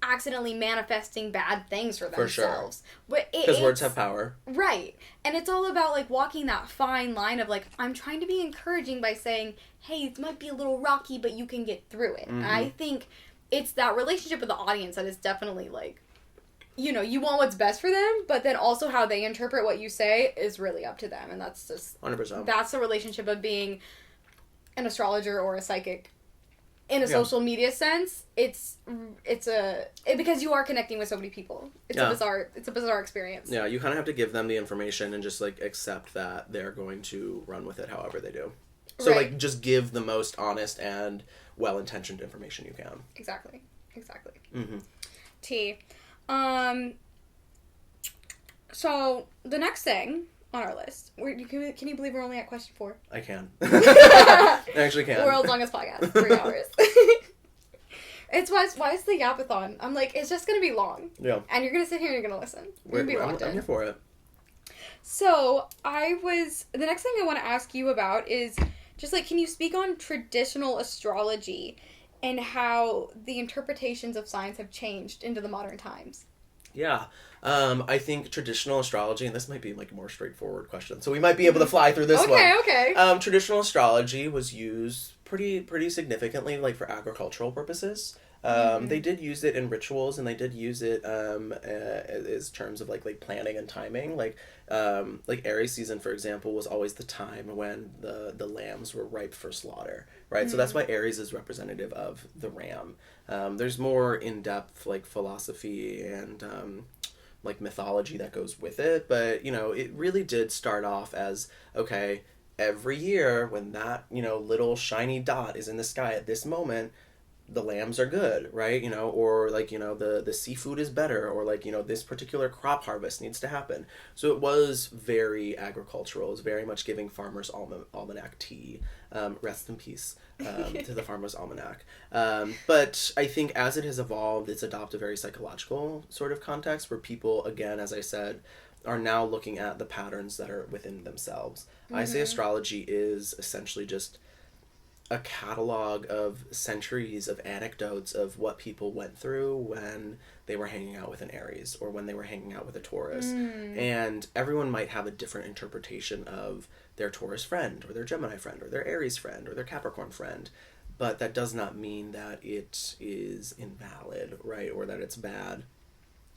accidentally manifesting bad things for themselves. For sure. Because words have power. Right. And it's all about like walking that fine line of like, I'm trying to be encouraging by saying, hey, it might be a little rocky, but you can get through it. And I think it's that relationship with the audience that is definitely like, you know, you want what's best for them, but then also how they interpret what you say is really up to them. And that's just 100%. That's the relationship of being an astrologer or a psychic. In a social media sense, it's because you are connecting with so many people. It's a bizarre experience. Yeah, you kind of have to give them the information and just like accept that they're going to run with it however they do. So like just give the most honest and well-intentioned information you can. Exactly. Mm-hmm. T. So the next thing on our list, can you believe we're only at question 4? I can. I actually can. World's longest podcast, 3 hours. Why is the yapathon? I'm like, it's just gonna be long. Yeah. And you're gonna sit here and you're gonna listen. You're gonna be locked in. I'm here for it. So the next thing I want to ask you about is, just, like, can you speak on traditional astrology and how the interpretations of signs have changed into the modern times? Yeah. I think traditional astrology, and this might be, like, a more straightforward question, so we might be able to fly through this one. Okay. Traditional astrology was used pretty significantly, like, for agricultural purposes. They did use it in rituals, and they did use it as terms of like planning and timing. Like Aries season, for example, was always the time when the lambs were ripe for slaughter, right? So that's why Aries is representative of the ram. There's more in-depth like philosophy and like mythology that goes with it, but it really did start off as, okay, every year when that little shiny dot is in the sky at this moment, the lambs are good, right? Or like, the seafood is better, or like, this particular crop harvest needs to happen. So it was very agricultural. It was very much giving Farmer's Almanac tea. Rest in peace to the Farmer's Almanac. But I think as it has evolved, it's adopted a very psychological sort of context where people, again, as I said, are now looking at the patterns that are within themselves. I say astrology is essentially just a catalog of centuries of anecdotes of what people went through when they were hanging out with an Aries or when they were hanging out with a Taurus. And everyone might have a different interpretation of their Taurus friend or their Gemini friend or their Aries friend or their Capricorn friend. But that does not mean that it is invalid, right? Or that it's bad.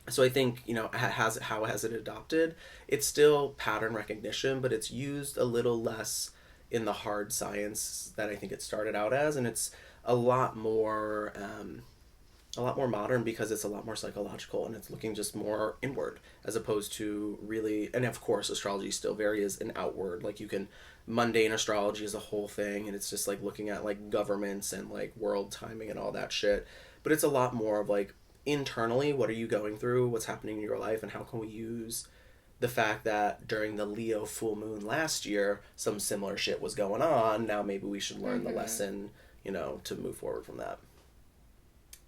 So I think, how has it adopted? It's still pattern recognition, but it's used a little less in the hard science that I think it started out as, and it's a lot more modern because it's a lot more psychological and it's looking just more inward as opposed to really, and of course astrology still very is an outward, like mundane astrology is a whole thing and it's just like looking at like governments and like world timing and all that shit, but it's a lot more of like internally, what are you going through, what's happening in your life, and how can we use the fact that during the Leo full moon last year, some similar shit was going on. Now maybe we should learn the lesson, to move forward from that.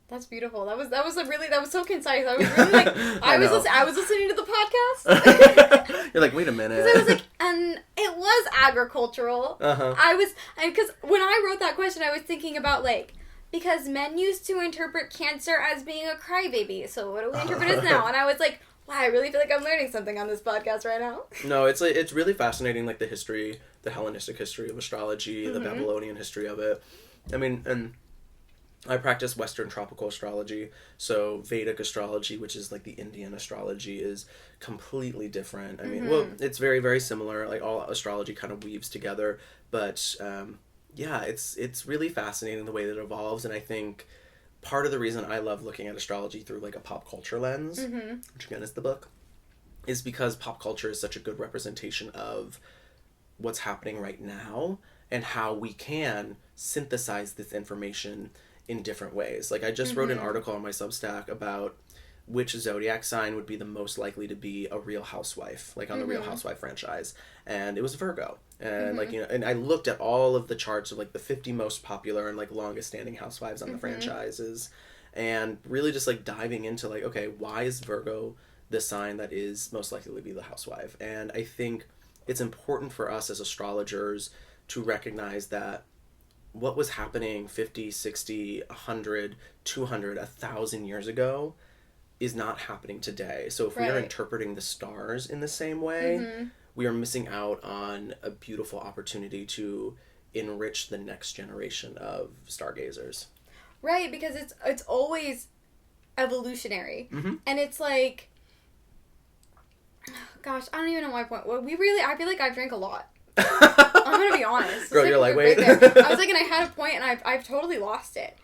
That's beautiful. That was so concise. I was really like, I was listening to the podcast. You're like, wait a minute. I was like, and it was agricultural. Because when I wrote that question, I was thinking about like, because men used to interpret Cancer as being a crybaby. So what do we interpret as now? And I was like, wow, I really feel like I'm learning something on this podcast right now. No, it's really fascinating, like the history, the Hellenistic history of astrology, the Babylonian history of it. I mean, and I practice Western tropical astrology, so Vedic astrology, which is like the Indian astrology, is completely different. I mean, well, it's very, very similar. Like all astrology kind of weaves together, but yeah, it's really fascinating the way that it evolves, and I think part of the reason I love looking at astrology through like a pop culture lens, which again is the book, is because pop culture is such a good representation of what's happening right now and how we can synthesize this information in different ways. Like I just wrote an article on my Substack about which zodiac sign would be the most likely to be a Real Housewife, like on the Real Housewife franchise, and it was Virgo. And like, and I looked at all of the charts of like the 50 most popular and like longest standing housewives on the franchises, and really just like diving into like, okay, why is Virgo the sign that is most likely to be the housewife? And I think it's important for us as astrologers to recognize that what was happening 50, 60, 100, 200, 1,000 years ago is not happening today. So if we are interpreting the stars in the same way, we are missing out on a beautiful opportunity to enrich the next generation of stargazers. Right, because it's always evolutionary. And it's like, gosh, I don't even know my point. Well, I feel like I've drank a lot. I'm gonna be honest. Girl, you're like, wait. I was like, and I had a point and I've totally lost it.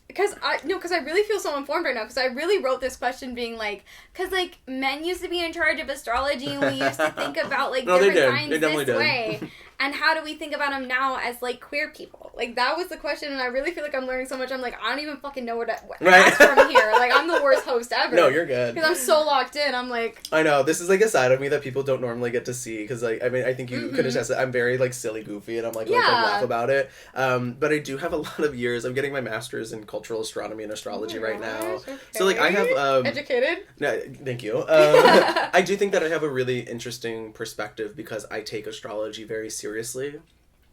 Because I really feel so informed right now, because I really wrote this question being like, because like men used to be in charge of astrology and we used to think about like different signs this way, and how do we think about them now as like queer people? Like that was the question, and I really feel like I'm learning so much. I'm like, I don't even fucking know where to ask from here. Like I'm the worst host host ever. No, you're good. Because I'm so locked in. I'm like... I know. This is, like, a side of me that people don't normally get to see. Because, like, I mean, I think you could attest it. I'm very, like, silly, goofy, and I'm, like laugh about it. But I do have a lot of years. I'm getting my master's in cultural astronomy and astrology right now. Okay. So, like, I have... Educated? No, thank you. I do think that I have a really interesting perspective because I take astrology very seriously.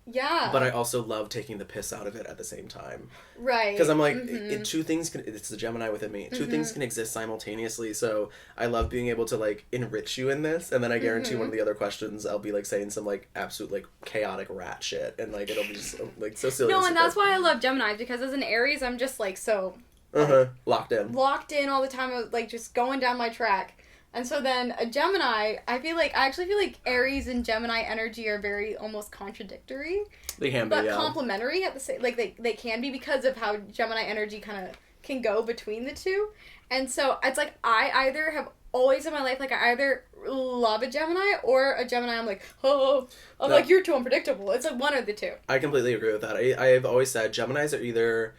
Yeah. But I also love taking the piss out of it at the same time. Right. Because I'm like, two things can... It's the Gemini within me. Two things can exist simultaneously. So I love being able to, like, enrich you in this. And then I guarantee one of the other questions, I'll be, like, saying some, like, absolute, like, chaotic rat shit. And, like, it'll be just, like, so silly. No, and that's why I love Gemini. Because as an Aries, I'm just, like, so... Locked in. Locked in all the time. Like, just going down my track. And so then a Gemini, I actually feel like Aries and Gemini energy are very almost contradictory. They can be, but complementary at the same, like they can be because of how Gemini energy kind of can go between the two. And so it's like I either have always in my life, like I either love a Gemini or a Gemini I'm like, like, you're too unpredictable. It's like one or the two. I completely agree with that. I have always said Geminis are either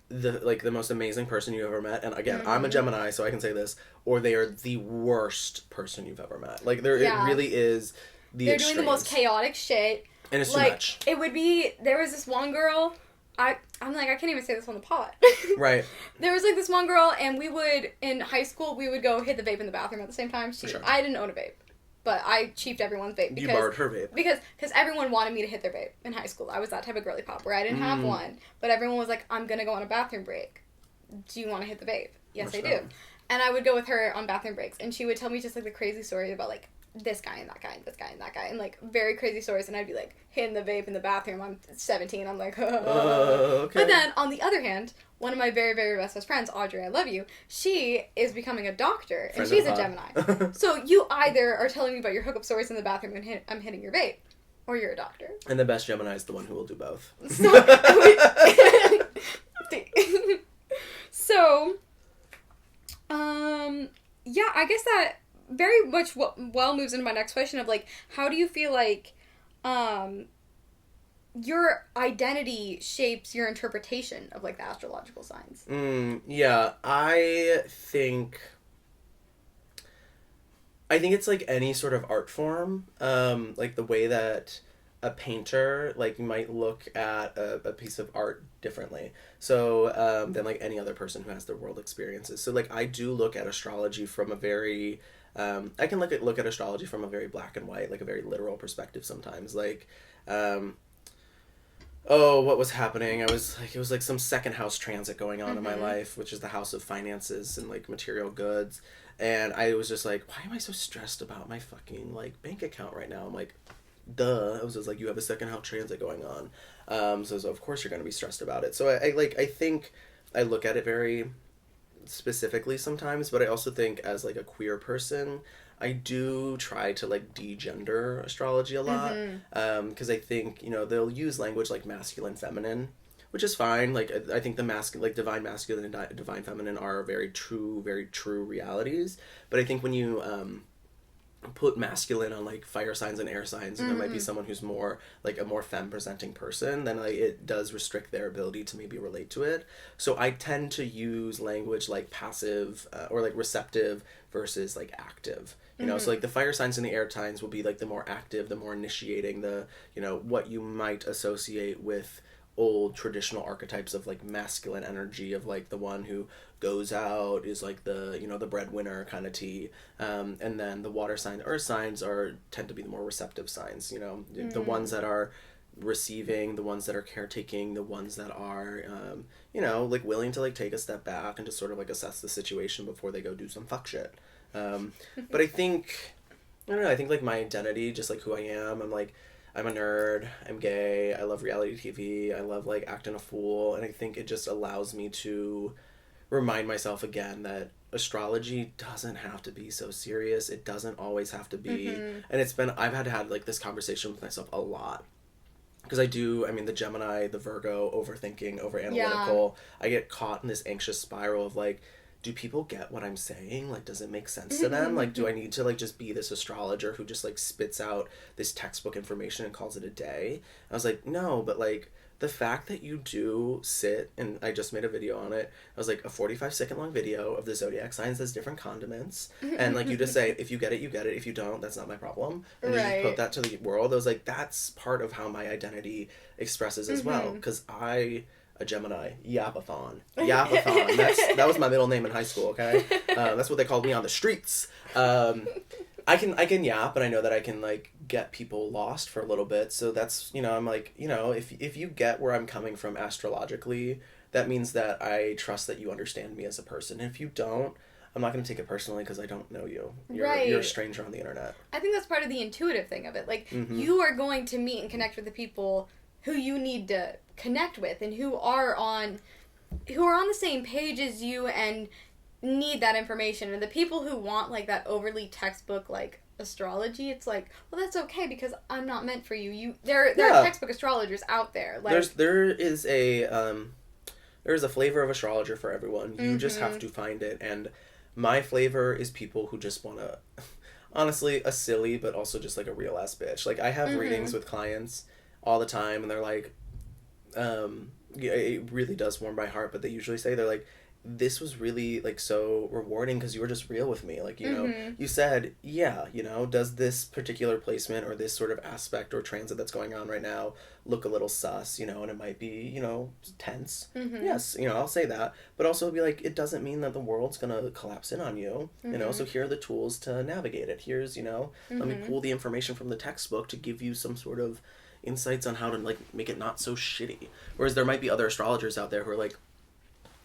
the most amazing person you've ever met, and again, I'm a Gemini, so I can say this, or they are the worst person you've ever met. Like, it really is the They're extremes. doing the most chaotic shit. And it's like, too much. It would be, there was this one girl, I'm like, I can't even say this on the pod. Right. There was, like, this one girl, and we would, in high school, we would go hit the vape in the bathroom at the same time. For sure. I didn't own a vape. But I cheaped everyone's vape. You borrowed her vape. Because everyone wanted me to hit their vape in high school. I was that type of girly pop where I didn't have one. But everyone was like, I'm going to go on a bathroom break. Do you want to hit the vape? Yes, I do. And I would go with her on bathroom breaks. And she would tell me just, like, the crazy stories about, like, this guy and that guy and this guy and that guy. And, like, very crazy stories. And I'd be, like, hitting the vape in the bathroom. I'm 17. I'm like, okay. But then, on the other hand, one of my very, very best friends, Audrey, I love you, she is becoming a doctor. And she's a Gemini. So you either are telling me about your hookup stories in the bathroom and I'm hitting your vape. Or you're a doctor. And the best Gemini is the one who will do both. So, yeah, I guess that very much well moves into my next question of, like, how do you feel like, your identity shapes your interpretation of, like, the astrological signs? Yeah, I think it's like any sort of art form, like the way that a painter, like, might look at a piece of art differently. So, than, like, any other person who has their world experiences. So, like, I do look at astrology from a very, I can look at astrology from a very black and white, like, a very literal perspective sometimes. Like, what was happening? It was like some second house transit going on in my life, which is the house of finances and, like, material goods. And I was just like, why am I so stressed about my fucking, like, bank account right now? I'm like, duh. I was just like, you have a second house transit going on. So of course you're going to be stressed about it. So I think I look at it very specifically sometimes, but I also think as, like, a queer person, I do try to, like, de-gender astrology a lot. Because I think, they'll use language like masculine, feminine, which is fine. Like, I think the divine masculine and divine feminine are very true realities. But I think when you, put masculine on, like, fire signs and air signs, and there might be someone who's more, like, a more femme presenting person, then, like, it does restrict their ability to maybe relate to it. So I tend to use language like passive, or, like, receptive versus, like, active. So, like, the fire signs and the air signs will be, like, the more active, the more initiating, the, what you might associate with old traditional archetypes of, like, masculine energy, of, like, the one who goes out, is, like, the, the breadwinner kind of tea. And then the water signs, earth signs tend to be the more receptive signs, the ones that are receiving, the ones that are caretaking, the ones that are, like, willing to, like, take a step back and just sort of, like, assess the situation before they go do some fuck shit. But I think, like, my identity, just, like, who I am, I'm a nerd, I'm gay, I love reality TV, I love, like, acting a fool, and I think it just allows me to remind myself again that astrology doesn't have to be so serious, it doesn't always have to be, and I've had to have, like, this conversation with myself a lot, because the Gemini, the Virgo, overthinking, overanalytical, I get caught in this anxious spiral of, like, do people get what I'm saying? Like, does it make sense to them? Like, do I need to, like, just be this astrologer who just, like, spits out this textbook information and calls it a day? I was like, no, but, like, the fact that you do sit, and I just made a video on it. It was like a 45-second long video of the zodiac signs as different condiments, and like you just say, if you get it, you get it. If you don't, that's not my problem. And you just put that to the world. I was like, that's part of how my identity expresses as well, because a Gemini, Yapathon. That was my middle name in high school. Okay, that's what they called me on the streets. I can yap, but I know that I can like get people lost for a little bit. So that's, I'm like, if you get where I'm coming from astrologically, that means that I trust that you understand me as a person. And if you don't, I'm not going to take it personally because I don't know you. You're a stranger on the internet. I think that's part of the intuitive thing of it. Like, you are going to meet and connect with the people who you need to connect with and who are on the same page as you and need that information. And the people who want like that overly textbook like astrology, it's like, well, that's okay because I'm not meant for you. There are textbook astrologers out there. Like there's a flavor of astrologer for everyone. You just have to find it. And my flavor is people who just want to, honestly, a silly but also just like a real ass bitch. Like I have readings with clients all the time, and they're like, it really does warm my heart. But they usually say, they're like, this was really like so rewarding because you were just real with me. Like, you said, does this particular placement or this sort of aspect or transit that's going on right now look a little sus, and it might be, tense. Yes, I'll say that. But also be like, it doesn't mean that the world's going to collapse in on you, so here are the tools to navigate it. Here's, let me pull the information from the textbook to give you some sort of insights on how to like make it not so shitty. Whereas there might be other astrologers out there who are like,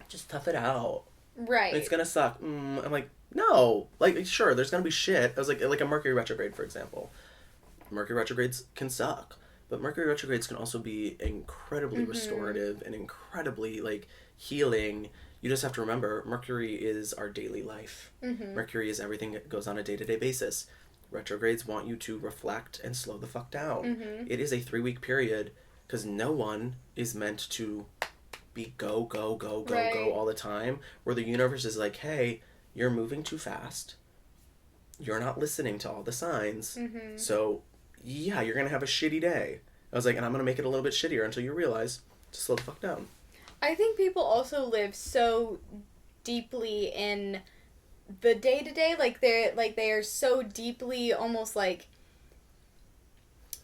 just tough it out. Right. It's gonna suck. I'm like, no. Like, sure, there's gonna be shit. I was like a Mercury retrograde, for example. Mercury retrogrades can suck. But Mercury retrogrades can also be incredibly restorative and incredibly, like, healing. You just have to remember, Mercury is our daily life. Mercury is everything that goes on a day-to-day basis. Retrogrades want you to reflect and slow the fuck down. It is a 3-week period, because no one is meant to be go all the time, where the universe is like, hey, you're moving too fast, you're not listening to all the signs, so yeah, you're gonna have a shitty day. I was like, and I'm gonna make it a little bit shittier until you realize to slow the fuck down. I think people also live so deeply in the day-to-day, they are so deeply almost like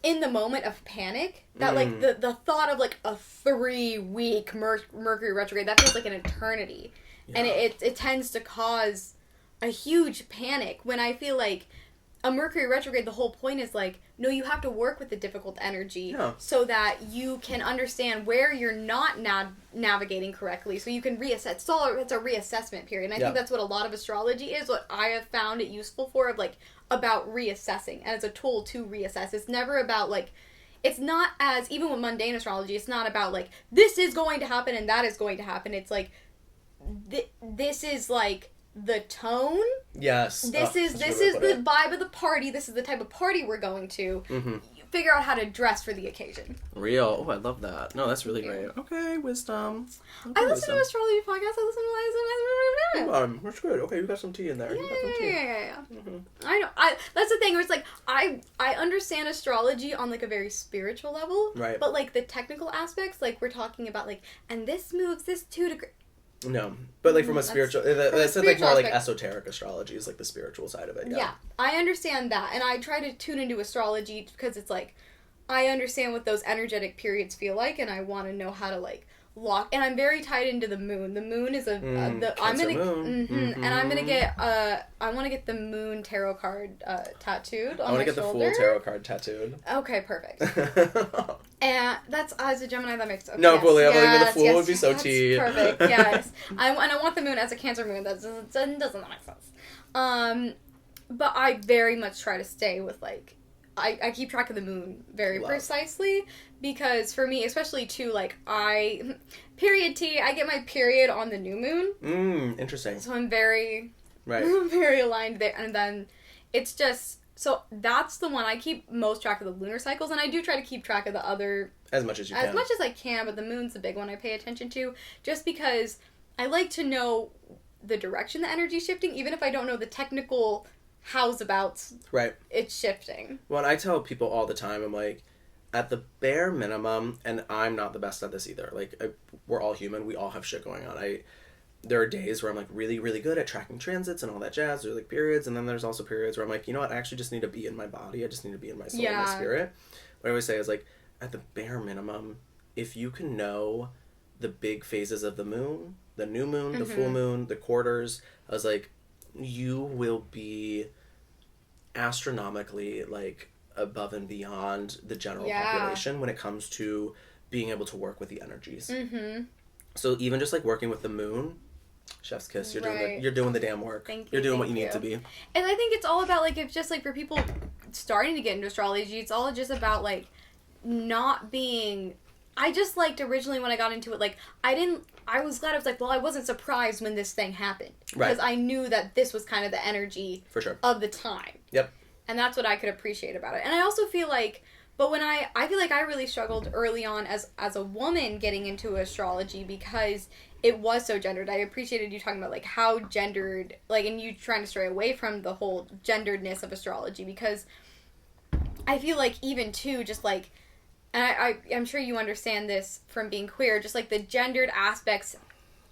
in the moment of panic that like the thought of like a 3-week Mercury retrograde, that feels like an eternity. And it tends to cause a huge panic when I feel like a Mercury retrograde, the whole point is like, no, you have to work with the difficult energy so that you can understand where you're not navigating correctly, so you can reassess. It's a reassessment period. And I think that's what a lot of astrology is, what I have found it useful for, of like, about reassessing, and it's a tool to reassess. It's never about like, it's not as, even with mundane astrology, it's not about like, this is going to happen and that is going to happen. It's like, this is like the tone. Yes. This is the vibe of the party. This is the type of party we're going to. Figure out how to dress for the occasion. Real. Oh, I love that. No, that's really great. Okay, wisdom. I listen to astrology podcasts. I listen to that's good. Okay, you got some tea in there. Yeah. I know. That's the thing. Where it's like I understand astrology on like a very spiritual level. Right. But like the technical aspects, like we're talking about like, and this moves this 2 degrees. No, but like from a spiritual, that's like more like esoteric astrology is like the spiritual side of it. Yeah, I understand that, and I try to tune into astrology because it's like, I understand what those energetic periods feel like, and I want to know how to like lock. And I'm very tied into the moon. The moon is I'm gonna get I want to get the moon tarot card tattooed on my shoulder. I want to get the full tarot card tattooed. Okay, perfect. And that's, as a Gemini, that makes sense. No, fully. The fool would be so tea. Perfect. Yes, and I want the moon as a Cancer moon. That doesn't make sense. But I very much try to stay with like, I keep track of the moon very precisely, because for me, especially too, like I get my period on the new moon. Interesting. So I'm very very aligned there, and then it's just. So that's the one I keep most track of, the lunar cycles, and I do try to keep track of the other as much as I can, but the moon's the big one I pay attention to, just because I like to know the direction the energy's shifting, even if I don't know the technical how's abouts. Right. It's shifting. Well, and I tell people all the time, I'm like, at the bare minimum, and I'm not the best at this either. Like, we're all human. We all have shit going on. There are days where I'm, like, really, really good at tracking transits and all that jazz. There's, like, periods, and then there's also periods where I'm like, you know what? I actually just need to be in my body. I just need to be in my soul and my spirit. What I always say is, like, at the bare minimum, if you can know the big phases of the moon, the new moon, the full moon, the quarters, I was like, you will be astronomically, like, above and beyond the general population when it comes to being able to work with the energies. So even just, like, working with the moon, chef's kiss, you're doing the damn work. You're doing what you need to be. And I think it's all about, like, if just, like, for people starting to get into astrology, it's all just about, like, not being... I just liked originally when I got into it, like, I was glad. I was like, well, I wasn't surprised when this thing happened. Because I knew that this was kind of the energy for sure of the time. Yep. And that's what I could appreciate about it. And I also feel like, but when I feel like I really struggled early on as a woman getting into astrology because it was so gendered. I appreciated you talking about, like, how gendered, like, and you trying to stray away from the whole genderedness of astrology, because I feel like even too, just like, and I'm sure you understand this from being queer, just, like, the gendered aspects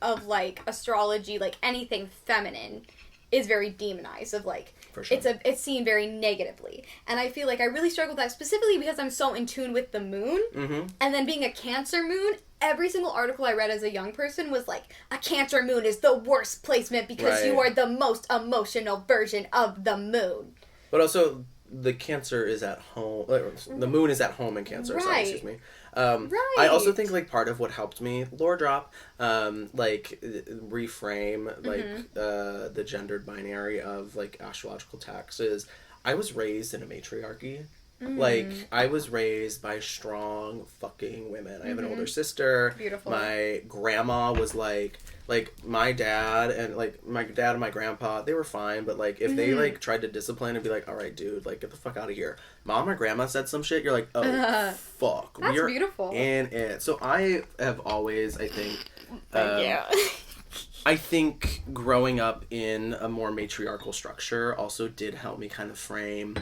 of, like, astrology, like, anything feminine is very demonized, of, like, for sure. It's seen very negatively. And I feel like I really struggle with that, specifically because I'm so in tune with the moon, and then being a Cancer moon, every single article I read as a young person was like, a Cancer moon is the worst placement because you are the most emotional version of the moon. But also... the Cancer is at home. The moon is at home in Cancer. Sorry, excuse me. I also think, like, part of what helped me, lore drop, like, reframe, like, the gendered binary of, like, astrological texts is I was raised in a matriarchy. Like, I was raised by strong fucking women. I have an older sister. Beautiful. My grandma was, like, my dad and my grandpa, they were fine, but, like, if they, like, tried to discipline and be like, all right, dude, like, get the fuck out of here. Mom or grandma said some shit, you're like, oh, fuck. That's we're beautiful. In it. So I have always, I think... I think growing up in a more matriarchal structure also did help me kind of frame...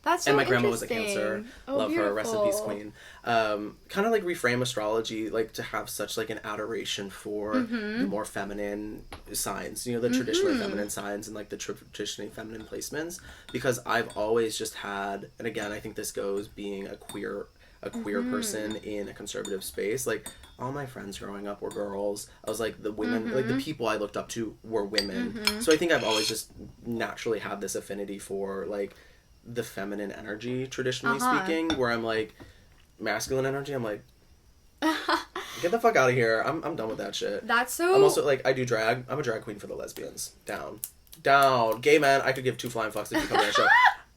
That's so and my grandma was a Cancer. Oh, love beautiful. her. Rest in peace, queen. Kind of, like, reframe astrology, like, to have such, like, an adoration for the more feminine signs, you know, the traditionally feminine signs and, like, the traditionally feminine placements, because I've always just had, and again, I think this goes being a queer person in a conservative space, like, all my friends growing up were girls. I was like, the women, like, the people I looked up to were women. So I think I've always just naturally had this affinity for, like, the feminine energy, traditionally speaking, where I'm like, masculine energy, I'm like, get the fuck out of here. I'm done with that shit. That's so... I'm also, like, I do drag. I'm a drag queen for the lesbians. Down. Gay men, I could give two flying fucks if you come to that show.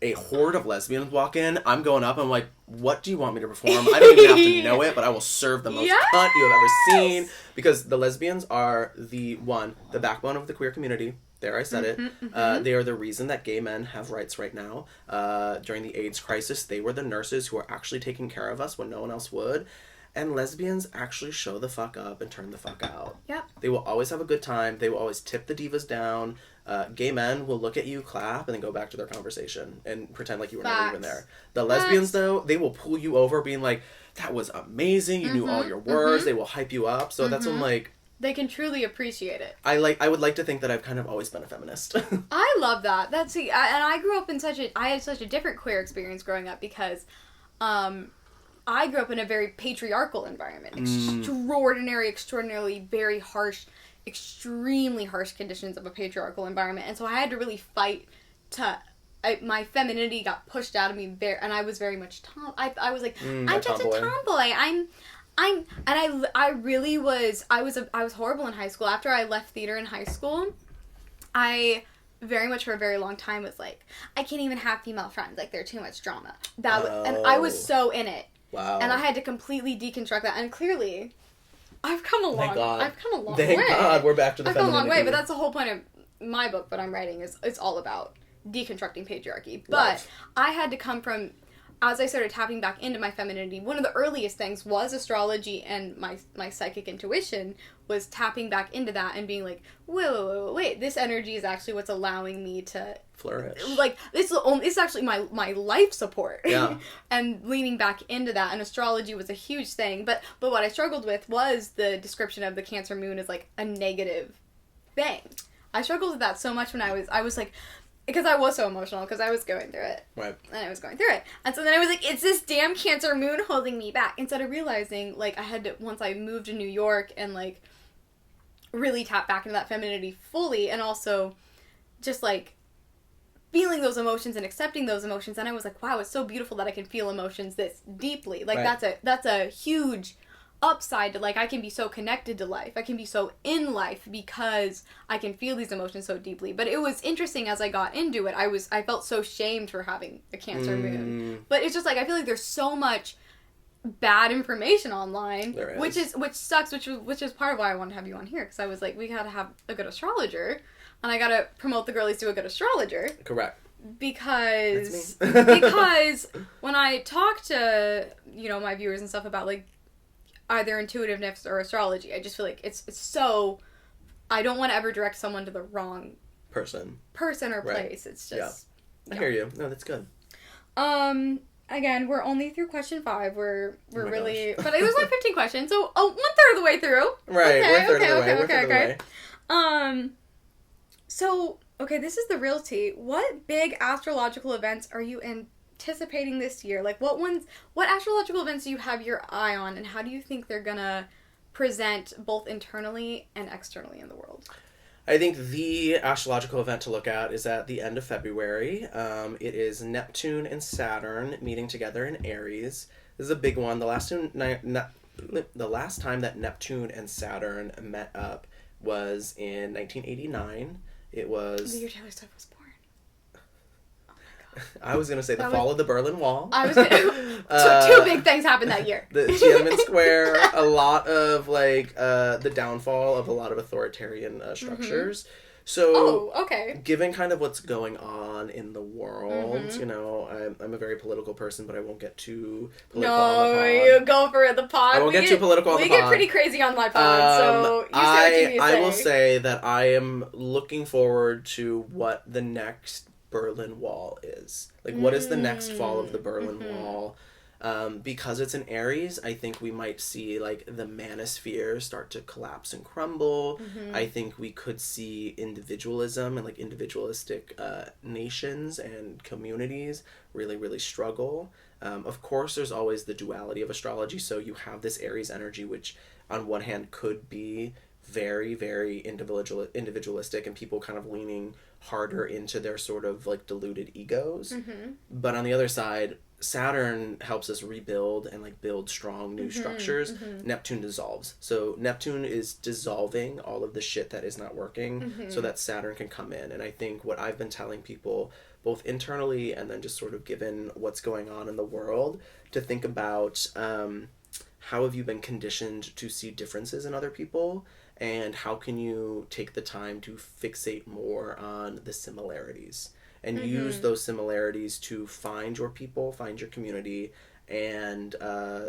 A horde of lesbians walk in, I'm going up, I'm like, what do you want me to perform? I don't even have to know it, but I will serve the most cunt you have ever seen. Because the lesbians are the backbone of the queer community. There, I said it. They are the reason that gay men have rights right now. During the AIDS crisis, they were the nurses who were actually taking care of us when no one else would. And lesbians actually show the fuck up and turn the fuck out. Yep. They will always have a good time. They will always tip the divas down. Gay men will look at you, clap, and then go back to their conversation and pretend like you were never even there. The lesbians, though, they will pull you over being like, that was amazing. You knew all your words. They will hype you up. So that's when, like... they can truly appreciate it. I would like to think that I've kind of always been a feminist. I love that. And I grew up in I had such a different queer experience growing up because, I grew up in a very patriarchal environment. Extraordinarily very harsh, extremely harsh conditions of a patriarchal environment. And so I had to really fight to... my femininity got pushed out of me and I was very much I was like, I'm just a tomboy. I really was, I was horrible in high school. After I left theater in high school, I very much for a very long time was like, I can't even have female friends. Like, they're too much drama. And I was so in it. Wow. And I had to completely deconstruct that. And clearly, I've come a long way. Thank God, we're back to the femininity. I've come a long way, but that's the whole point of my book, what I'm writing, is it's all about deconstructing patriarchy. But I had to come from... as I started tapping back into my femininity, one of the earliest things was astrology, and my psychic intuition was tapping back into that and being like, wait, this energy is actually what's allowing me to flourish. Like, this is actually my life support. Yeah. And leaning back into that, and astrology was a huge thing. But what I struggled with was the description of the Cancer moon as like a negative thing. I struggled with that so much when I was like, because I was so emotional, because I was going through it. Right. And I was going through it. And so then I was like, it's this damn Cancer moon holding me back. Instead of realizing, like, I had to, once I moved to New York and, like, really tap back into that femininity fully, and also just, like, feeling those emotions and accepting those emotions, and I was like, wow, it's so beautiful that I can feel emotions this deeply. Like, right. that's a huge upside to, like, I can be so connected to life. I can be so in life because I can feel these emotions so deeply. But it was interesting as I got into it. I felt so shamed for having a Cancer moon. But it's just like, I feel like there's so much bad information online, which sucks, which is part of why I wanted to have you on here, because I was like, we gotta have a good astrologer, and I gotta promote the girlies to a good astrologer. Correct. Because because when I talk to, you know, my viewers and stuff about, like, either intuitiveness or astrology, I just feel like it's so, I don't want to ever direct someone to the wrong person or place. It's just, I hear you. No, that's good. Again, we're only through question 5. We're really, but there's like 15 questions, so 1/3 of the way through. Right, okay, 1/3 of the way. So okay, this is the real tea. What big astrological events are you anticipating this year? Like, what astrological events do you have your eye on, and how do you think they're gonna present both internally and externally in the world? I think the astrological event to look at is at the end of February. It is Neptune and Saturn meeting together in Aries. This is a big one. The last time that Neptune and Saturn met up was in 1989. It was the year Taylor Swift was born. I was going to say the fall of the Berlin Wall. I was two big things happened that year. The Tiananmen Square, a lot of, like, the downfall of a lot of authoritarian structures. Mm-hmm. So, given kind of what's going on in the world, you know, I'm a very political person, but I won't get too political on the pod. No, you go for the pod. I won't get too political on the pod. We get pretty crazy on my pod, so you say what you say. I will say that I am looking forward to what the next Berlin Wall is. Like, what is the next fall of the Berlin Wall? Because it's in Aries, I think we might see, like, the manosphere start to collapse and crumble. I think we could see individualism and, like, individualistic nations and communities really, really struggle. Of course, there's always the duality of astrology, so you have this Aries energy, which on one hand could be very, very individualistic, and people kind of leaning harder into their sort of, like, deluded egos. But on the other side, Saturn helps us rebuild and, like, build strong new structures. Neptune dissolves. So Neptune is dissolving all of the shit that is not working so that Saturn can come in. And I think what I've been telling people, both internally and then just sort of given what's going on in the world, to think about how have you been conditioned to see differences in other people, and how can you take the time to fixate more on the similarities and use those similarities to find your people, find your community, and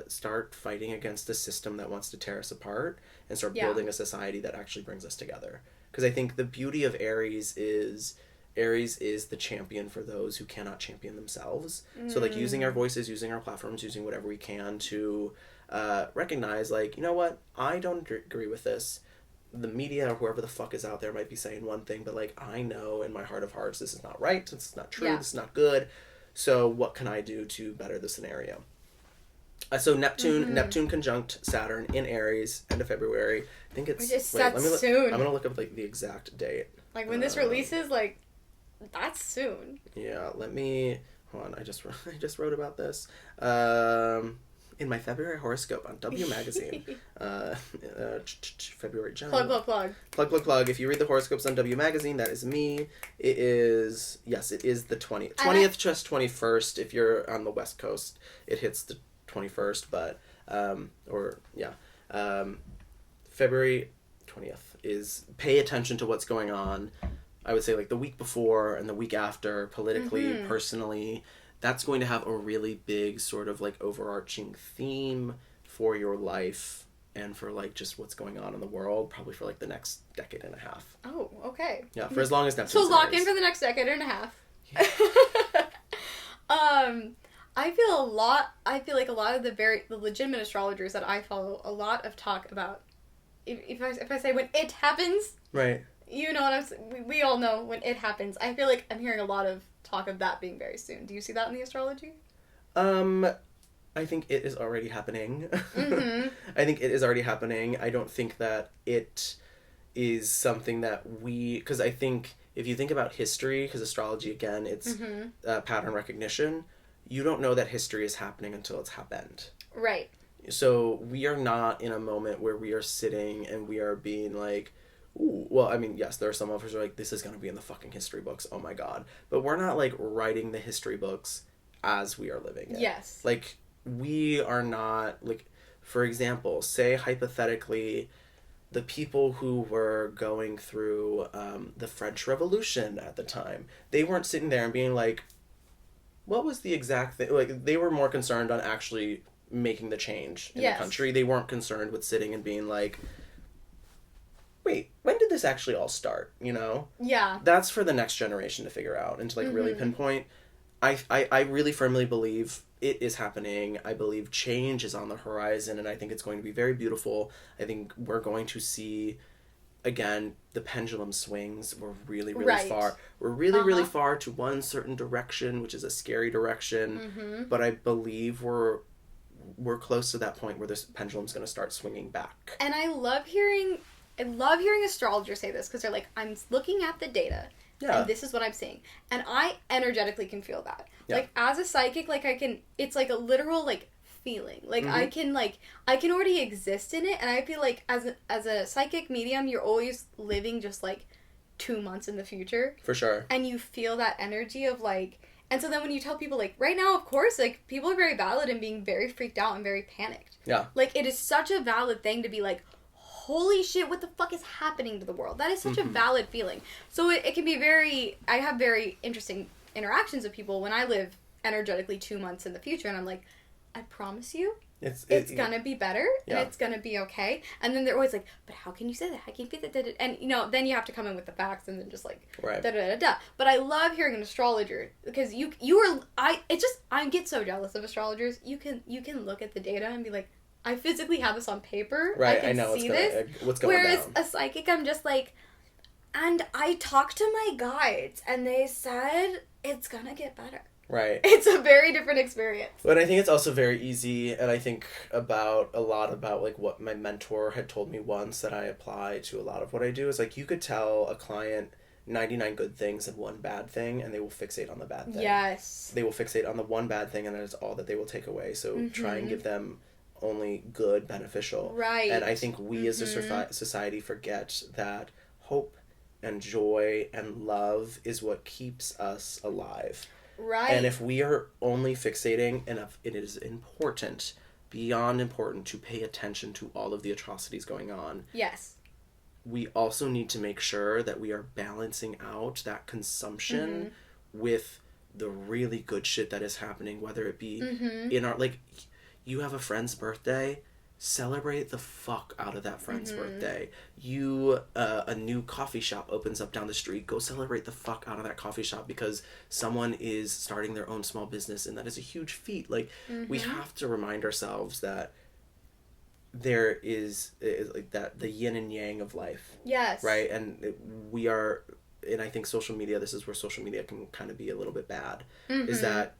start fighting against the system that wants to tear us apart, and start building a society that actually brings us together. Because I think the beauty of Aries is the champion for those who cannot champion themselves. So, like, using our voices, using our platforms, using whatever we can to recognize, like, you know what, I don't agree with this. The media or whoever the fuck is out there might be saying one thing, but, like, I know in my heart of hearts this is not right, this is not true, this is not good. So what can I do to better the scenario? So Neptune conjunct Saturn in Aries, end of February. I think it's soon. I'm gonna look up, like, the exact date. Like, when this releases, like, that's soon. Yeah, let me hold on. I just wrote about this. In my February horoscope on W Magazine. February, January. Plug. If you read the horoscopes on W Magazine, that is me. It is the 20th. 20th, just 21st. If you're on the West Coast, it hits the 21st, but, February 20th is, pay attention to what's going on. I would say, like, the week before and the week after, politically, personally. that's going to have a really big sort of like overarching theme for your life and for like just what's going on in the world, probably for like the next decade and a half. Oh, okay. Yeah, for as long as Neptune. So lock in for the next decade and a half. Yeah. I feel like a lot of the legitimate astrologers that I follow, a lot of talk about, if I say when it happens, right? You know what I'm saying? We all know when it happens. I feel like I'm hearing a lot of talk of that being very soon. Do you see that in the astrology? I think it is already happening. Mm-hmm. I think it is already happening. I don't think that it is something that because I think if you think about history, because astrology, again, it's pattern recognition, you don't know that history is happening until it's happened. Right. So we are not in a moment where we are sitting and we are being like, ooh, well, I mean, yes, there are some of us who are like, this is going to be in the fucking history books. Oh my God. But we're not like writing the history books as we are living it. Yes. Like, we are not, like, for example, say hypothetically, the people who were going through the French Revolution at the time, they weren't sitting there and being like, what was the exact thing? Like, they were more concerned on actually making the change in the country. They weren't concerned with sitting and being like, wait, when did this actually all start, you know? Yeah. That's for the next generation to figure out and to, like, really pinpoint. I really firmly believe it is happening. I believe change is on the horizon, and I think it's going to be very beautiful. I think we're going to see, again, the pendulum swings. We're really, really far. We're really, really far to one certain direction, which is a scary direction. But I believe we're close to that point where this pendulum's going to start swinging back. And I love hearing astrologers say this, because they're like, I'm looking at the data. Yeah. And this is what I'm seeing. And I energetically can feel that. Yeah. Like, as a psychic, like, it's like a literal, like, feeling. Like, I can already exist in it, and I feel like as a psychic medium, you're always living just, like, 2 months in the future. For sure. And you feel that energy of, like, and so then when you tell people, like, right now, of course, like, people are very valid in being very freaked out and very panicked. Yeah. Like, it is such a valid thing to be like, holy shit, what the fuck is happening to the world? That is such a valid feeling. So it can be I have very interesting interactions with people when I live energetically 2 months in the future, and I'm like, I promise you, it's gonna be better, and it's gonna be okay. And then they're always like, but how can you say that? How can you feel that? And, you know, then you have to come in with the facts, and then just like, da-da-da-da. But I love hearing an astrologer, because I get so jealous of astrologers. You can look at the data and be like, I physically have this on paper. Right, I know what's going Whereas down. A psychic, I'm just like, and I talked to my guides, and they said it's gonna get better. Right. It's a very different experience. But I think it's also very easy, and I think a lot about like what my mentor had told me once that I apply to a lot of what I do is like, you could tell a client 99 good things and one bad thing, and they will fixate on the bad thing. Yes. They will fixate on the one bad thing, and that is all that they will take away. So try and give them only good, beneficial. Right. And I think we as a society forget that hope and joy and love is what keeps us alive. Right. And if we are only fixating, and it is important, beyond important, to pay attention to all of the atrocities going on. Yes. We also need to make sure that we are balancing out that consumption with the really good shit that is happening, whether it be in our, like, you have a friend's birthday, celebrate the fuck out of that friend's birthday. A new coffee shop opens up down the street, go celebrate the fuck out of that coffee shop because someone is starting their own small business, and that is a huge feat. Like, we have to remind ourselves that there is like that, the yin and yang of life. Yes. Right? And and I think social media, this is where social media can kind of be a little bit bad, is that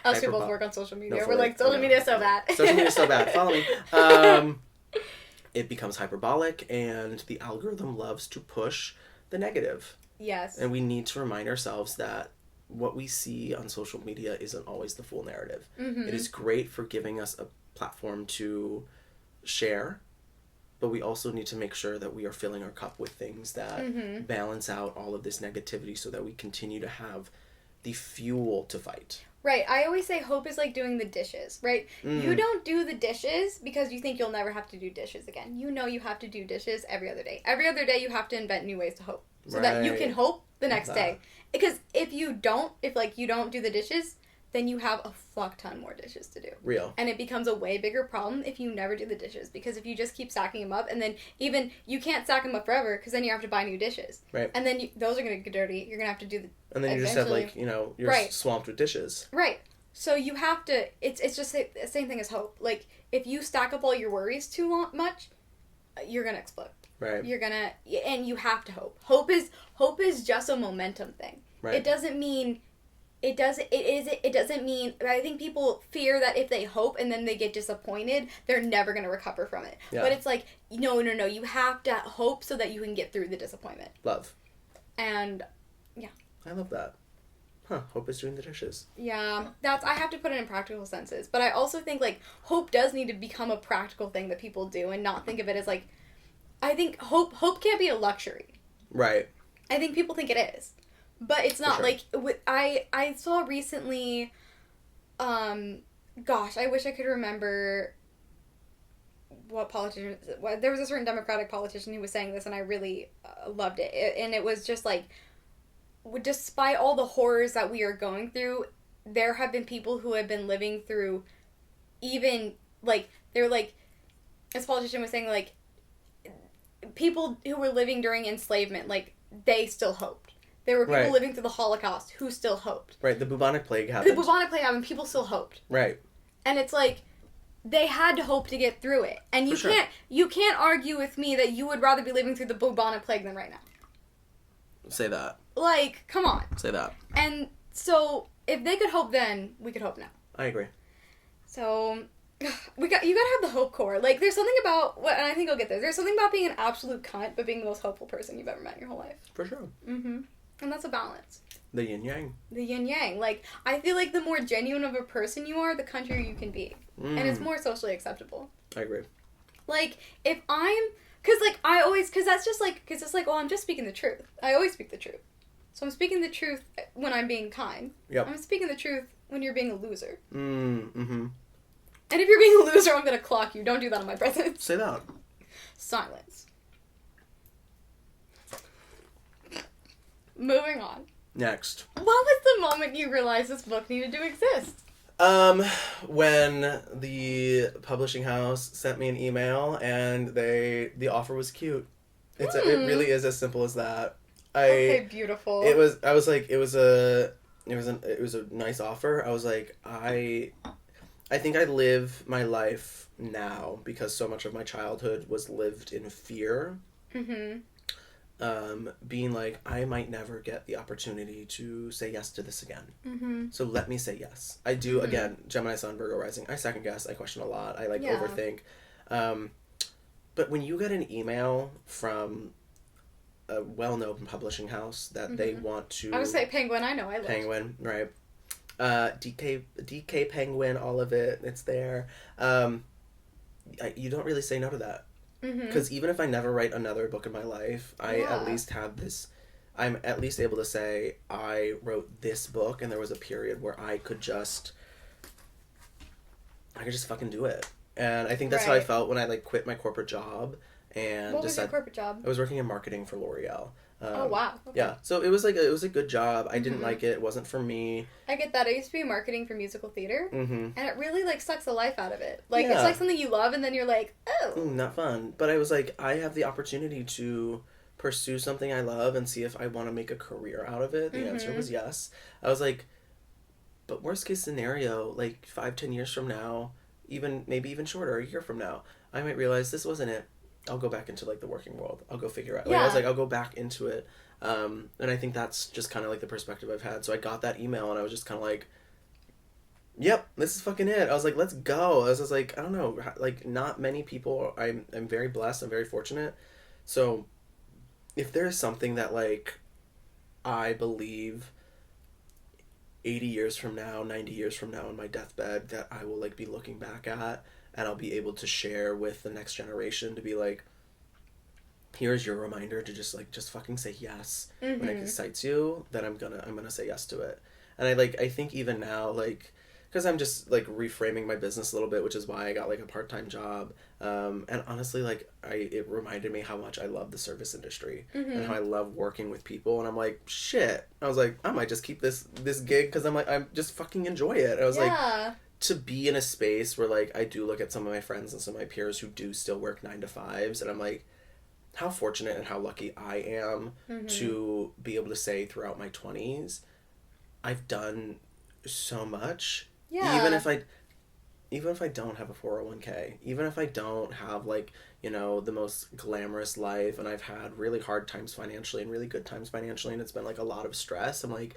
us who both work on social media, we're like, social media is so bad. Social media is so bad. Follow me. It becomes hyperbolic, and the algorithm loves to push the negative. Yes. And we need to remind ourselves that what we see on social media isn't always the full narrative. It is great for giving us a platform to share, but we also need to make sure that we are filling our cup with things that balance out all of this negativity so that we continue to have the fuel to fight. Right. I always say hope is like doing the dishes, right? You don't do the dishes because you think you'll never have to do dishes again. You know you have to do dishes every other day. Every other day you have to invent new ways to hope so that you can hope the next day. Because if you don't do the dishes, then you have a fuck ton more dishes to do. Real. And it becomes a way bigger problem if you never do the dishes. Because if you just keep stacking them up, and then even, you can't stack them up forever, because then you have to buy new dishes. Right. And then those are going to get dirty. You're going to have to do the... And then you just have, like, you know, you're swamped with dishes. Right. So you have to... It's just the same thing as hope. Like, if you stack up all your worries too much, you're going to explode. Right. You're going to... And you have to hope. Hope is just a momentum thing. Right. It doesn't mean... It doesn't mean... I think people fear that if they hope and then they get disappointed, they're never going to recover from it. Yeah. But it's like, no. You have to hope so that you can get through the disappointment. Love. And, yeah. I love that. Huh. Hope is doing the dishes. Yeah. I have to put it in practical senses. But I also think, like, hope does need to become a practical thing that people do and not think of it as, like... I think hope can't be a luxury. Right. I think people think it is. But it's not. Sure. Like, I saw recently, gosh, I wish I could remember what politician, there was a certain Democratic politician who was saying this, and I really loved it. And it was just like, despite all the horrors that we are going through, there have been people who have been living through even, like, they're like, this politician was saying, like, people who were living during enslavement, like, they still hoped. There were people living through the Holocaust who still hoped. Right, the bubonic plague happened. People still hoped. Right. And it's like, they had to hope to get through it. And you can't argue with me that you would rather be living through the bubonic plague than right now. Say that. Like, come on. Say that. And so, if they could hope then, we could hope now. I agree. So, you gotta have the hope core. Like, there's something about, and I think I'll get there, there's something about being an absolute cunt, but being the most hopeful person you've ever met in your whole life. For sure. Mm-hmm. And that's a balance. The yin-yang. The yin-yang. Like, I feel like the more genuine of a person you are, the countryer you can be. And it's more socially acceptable. I agree. Like, if I'm... Because, like, I always... Because that's just, like... Because it's like, well, I'm just speaking the truth. I always speak the truth. So I'm speaking the truth when I'm being kind. Yep. I'm speaking the truth when you're being a loser. Mm-hmm. And if you're being a loser, I'm going to clock you. Don't do that in my presence. Say that. Silence. Moving on. Next. What was the moment you realized this book needed to exist? When the publishing house sent me an email and the offer was cute. It really is as simple as that. Okay, beautiful. It was a nice offer. I was like, I think I live my life now because so much of my childhood was lived in fear. Mm-hmm. Being like, I might never get the opportunity to say yes to this again. Mm-hmm. So let me say yes. I do, again, Gemini Sun, Virgo Rising. I second guess. I question a lot. I overthink. But when you get an email from a well-known publishing house that they want to... I would say Penguin. I know. I Penguin, right. DK Penguin, all of it. It's there. You don't really say no to that. Because even if I never write another book in my life, I at least have this... I'm at least able to say, I wrote this book, and there was a period where I could just fucking do it. And I think that's how I felt when I, like, quit my corporate job and What was your corporate job? I was working in marketing for L'Oreal. Oh, wow. Okay. Yeah, so it was a good job. I didn't like it. It wasn't for me. I get that. I used to be in marketing for musical theater, and it really, like, sucks the life out of it. Like, it's like something you love, and then you're like, oh. Not fun. But I was like, I have the opportunity to pursue something I love and see if I want to make a career out of it. The answer was yes. I was like, but worst case scenario, like 5-10 years from now, maybe even shorter, a year from now, I might realize this wasn't it. I'll go back into, like, the working world. I'll go figure out. Like, I was like, I'll go back into it. And I think that's just kind of, like, the perspective I've had. So I got that email, and I was just kind of like, yep, this is fucking it. I was like, let's go. I was just like, I don't know. Like, not many people. I'm very blessed. I'm very fortunate. So if there is something that, like, I believe 80 years from now, 90 years from now on my deathbed that I will, like, be looking back at, and I'll be able to share with the next generation to be like, here's your reminder to just fucking say yes. When it excites you, then I'm gonna say yes to it. And I think even now, like, because I'm just, like, reframing my business a little bit, which is why I got, like, a part-time job. And honestly, like, it reminded me how much I love the service industry and how I love working with people. And I'm like, shit. I was like, I might just keep this gig because I'm like, I just fucking enjoy it. I was like, to be in a space where, like, I do look at some of my friends and some of my peers who do still work 9 to 5s, and I'm like, how fortunate and how lucky I am to be able to say throughout my 20s, I've done so much. Yeah. Even if I don't have a 401k, even if I don't have, like, you know, the most glamorous life, and I've had really hard times financially and really good times financially, and it's been, like, a lot of stress, I'm like,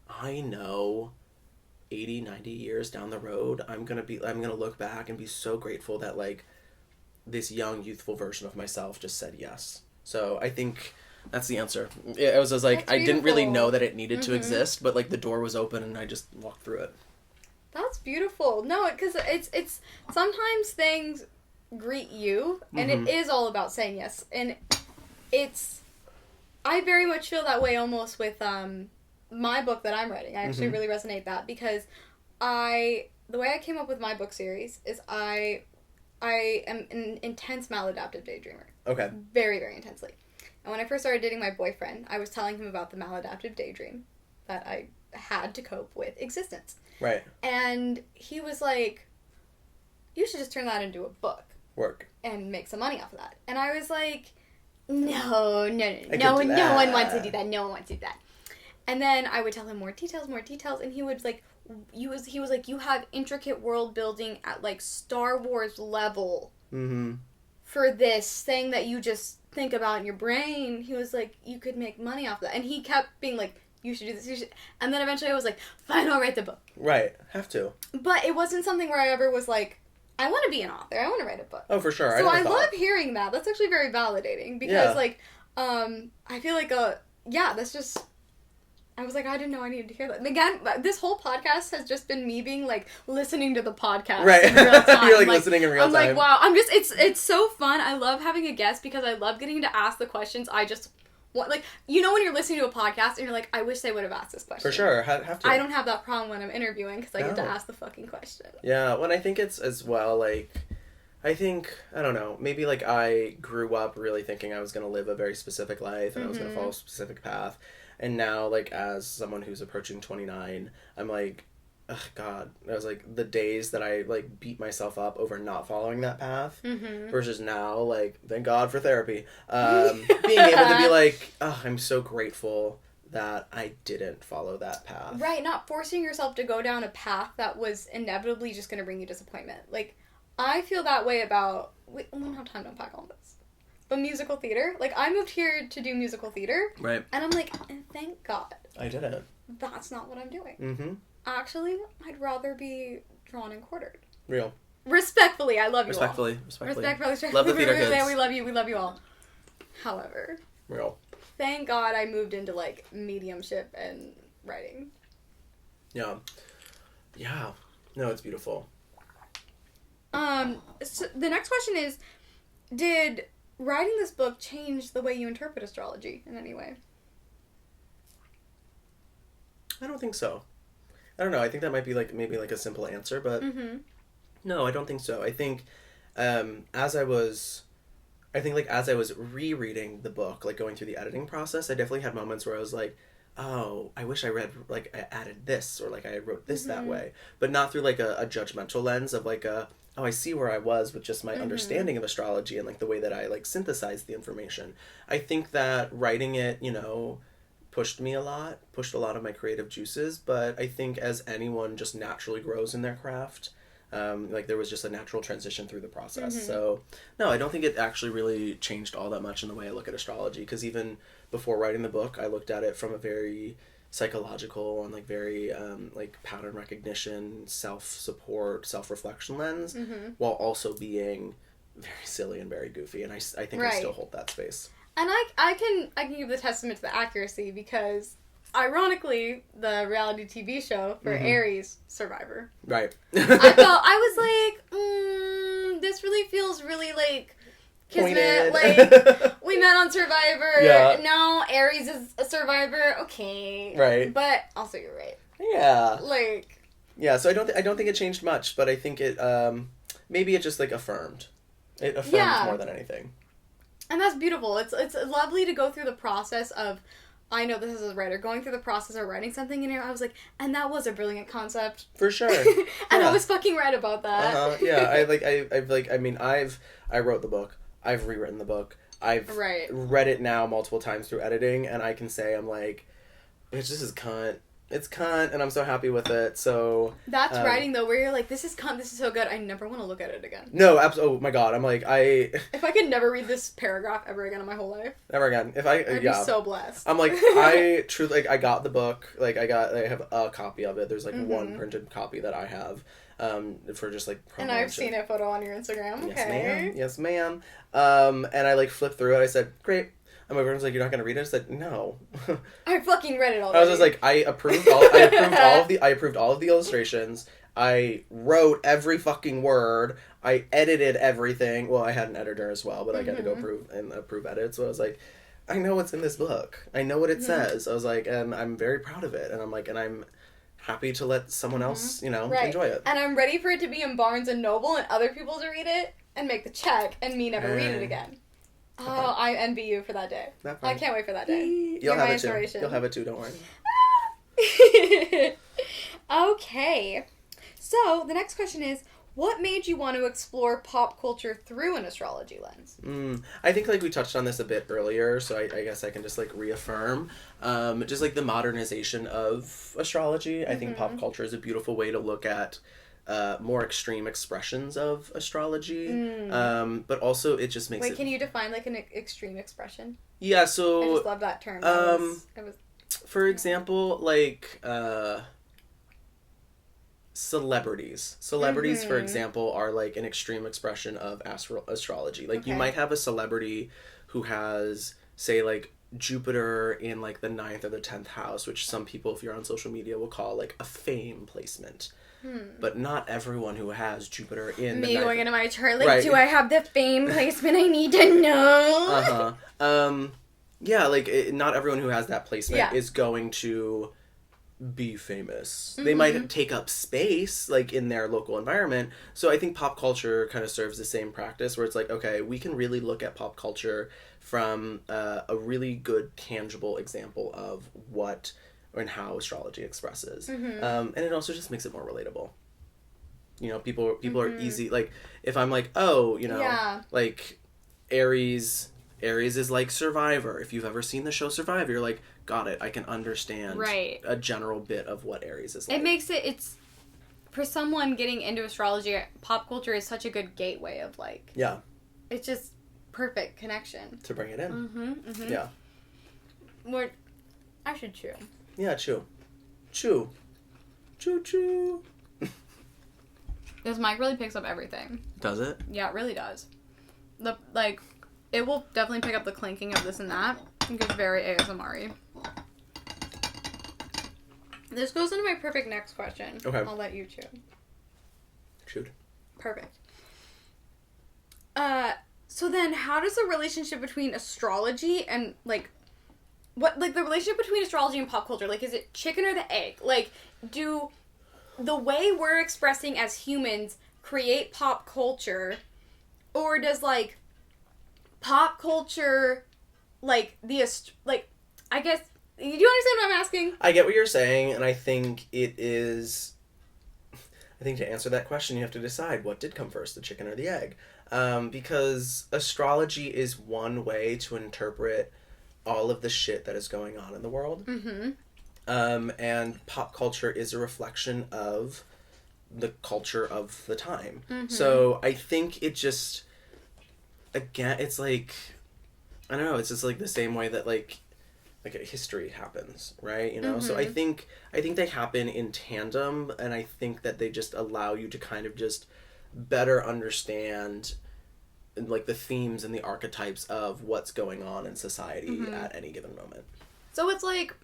I know 80, 90 years down the road, I'm gonna look back and be so grateful that, like, this young, youthful version of myself just said yes. So I think that's the answer. It was like, I didn't really know that it needed to exist, but, like, the door was open and I just walked through it. That's beautiful. No, because it's sometimes things greet you, and it is all about saying yes. And I very much feel that way almost with my book that I'm writing. I actually really resonate that, because the way I came up with my book series is I am an intense maladaptive daydreamer. Okay. Very, very intensely. And when I first started dating my boyfriend, I was telling him about the maladaptive daydream that I had to cope with existence. Right. And he was like, you should just turn that into a book. Work. And make some money off of that. And I was like, no one wants to do that. No one wants to do that. And then I would tell him more details, and he would, like, he was like, you have intricate world building at, like, Star Wars level for this thing that you just think about in your brain. He was like, you could make money off that. And he kept being like, you should do this, you should. And then eventually I was like, fine, I'll write the book. Right. Have to. But it wasn't something where I ever was like, I want to be an author. I want to write a book. Oh, for sure. So I love hearing that. That's actually very validating, because, like, I feel like, that's just, I was like, I didn't know I needed to hear that. And again, this whole podcast has just been me being, like, listening to the podcast in real time. You're, like, listening in real time. I'm like, wow. It's so fun. I love having a guest, because I love getting to ask the questions I just want. Like, you know when you're listening to a podcast and you're like, I wish they would have asked this question. For sure. Have to. I don't have that problem when I'm interviewing, because I get to ask the fucking question. Yeah, when I think it's as well, like, I don't know, maybe, like, I grew up really thinking I was going to live a very specific life and I was going to follow a specific path. And now, like, as someone who's approaching 29, I'm like, ugh, God. I was like, the days that I, like, beat myself up over not following that path versus now, like, thank God for therapy, being able to be like, oh, I'm so grateful that I didn't follow that path. Right, not forcing yourself to go down a path that was inevitably just going to bring you disappointment. Like, I feel that way about, we don't have time to unpack all this. But musical theater, like, I moved here to do musical theater. Right. And I'm like, thank God. I did it. That's not what I'm doing. Actually, I'd rather be drawn and quartered. Real. Respectfully, I love you all. Respectfully. Love the theater kids. We love you all. However. Real. Thank God I moved into, like, mediumship and writing. Yeah. Yeah. No, it's beautiful. So the next question is, did writing this book change the way you interpret astrology in any way? I don't think so. I don't know. I think that might be, like, maybe, like, a simple answer, but no, I don't think so. I think as I was rereading the book, like, going through the editing process, I definitely had moments where I was like, oh, I wish I read, like, I added this, or, like, I wrote this that way, but not through, like, a judgmental lens of, like, oh, I see where I was with just my understanding of astrology and, like, the way that I, like, synthesized the information. I think that writing it, you know, pushed a lot of my creative juices, but I think as anyone just naturally grows in their craft, like, there was just a natural transition through the process. So, no, I don't think it actually really changed all that much in the way I look at astrology, because even before writing the book, I looked at it from a very psychologial and, like, very like, pattern recognition, self-support, self-reflection lens, while also being very silly and very goofy, and I think I still hold that space. And I can give the testament to the accuracy, because ironically, the reality TV show for Aries, Survivor. Right. I was like, this really feels really, like, kismet. Like, we met on Survivor. Yeah. Now Aries is a survivor. Okay. Right. But also, you're right. Yeah. Like, Yeah, so I don't think it changed much, but I think it maybe it just like affirmed. It affirmed more than anything. And that's beautiful. It's lovely to go through the process of, I know this as a writer, going through the process of writing something, and I was like, and that was a brilliant concept. For sure. And I was fucking right about that. Yeah, I wrote the book. I've rewritten the book. I've read it now multiple times through editing, and I can say I'm like, bitch, this is cunt. It's cunt, and I'm so happy with it. So that's writing though, where you're like, this is cunt, this is so good, I never want to look at it again. No, absolutely. Oh my god, I'm like, if I could never read this paragraph ever again in my whole life, never again. I'd be so blessed. I'm like, I truly like, I got the book, like I have a copy of it. There's like one printed copy that I have, for just like promotion. And I've seen a photo on your Instagram. Okay. Yes, ma'am. And I like flipped through it. I said, great. And my friend was like, "You're not gonna read it?" I said, "No." I fucking read it already. I was just like, I approved all of the illustrations. I wrote every fucking word. I edited everything. Well, I had an editor as well, but I got to go approve edits. So I was like, I know what's in this book. I know what it says. I was like, and I'm very proud of it. And I'm like, and I'm happy to let someone else, enjoy it. And I'm ready for it to be in Barnes and Noble and other people to read it and make the check and me never read it again. Oh, I envy you for that day. I can't wait for that day. You'll have it too. You'll have it too, don't worry. Okay. So, the next question is, what made you want to explore pop culture through an astrology lens? I think like we touched on this a bit earlier, so I guess I can just like reaffirm just like the modernization of astrology. I think pop culture is a beautiful way to look at more extreme expressions of astrology, but also it just makes Wait, can you define like an extreme expression? Yeah, so I just love that term. For example, like celebrities. Celebrities, for example, are like an extreme expression of astrology. Like you might have a celebrity who has, say, like Jupiter in like the 9th or the 10th house, which some people, if you're on social media, will call like a fame placement. But not everyone who has Jupiter in me going into my chart, like, do I have the fame placement I need to know? Yeah, like, not everyone who has that placement is going to be famous. They might take up space, like, in their local environment. So I think pop culture kind of serves the same practice, where it's like, okay, we can really look at pop culture from a really good, tangible example of what and how astrology expresses. And it also just makes it more relatable. People are easy, like, if I'm like, oh, like, Aries is like Survivor. If you've ever seen the show Survivor, you're like, got it, I can understand a general bit of what Aries is like. It makes it's, for someone getting into astrology, pop culture is such a good gateway of, like, it's just perfect connection. To bring it in. Yeah. I should chew. Yeah, chew. Chew. Chew, chew. This mic really picks up everything. Does it? Yeah, it really does. It will definitely pick up the clinking of this and that. I think it's very ASMR-y. This goes into my perfect next question. Okay. I'll let you chew. Shoot. Perfect. So then, how does the relationship between astrology and, like, the relationship between astrology and pop culture, like, is it chicken or the egg? Like, do the way we're expressing as humans create pop culture, or does, like, pop culture, like, I guess, do you understand what I'm asking? I get what you're saying, and I think to answer that question, you have to decide what did come first, the chicken or the egg. Because astrology is one way to interpret all of the shit that is going on in the world. And pop culture is a reflection of the culture of the time. So I think it just, again, it's like, I don't know, it's just like the same way that like a history happens, right? So I think they happen in tandem, and I think that they just allow you to kind of just better understand like the themes and the archetypes of what's going on in society at any given moment. So it's like,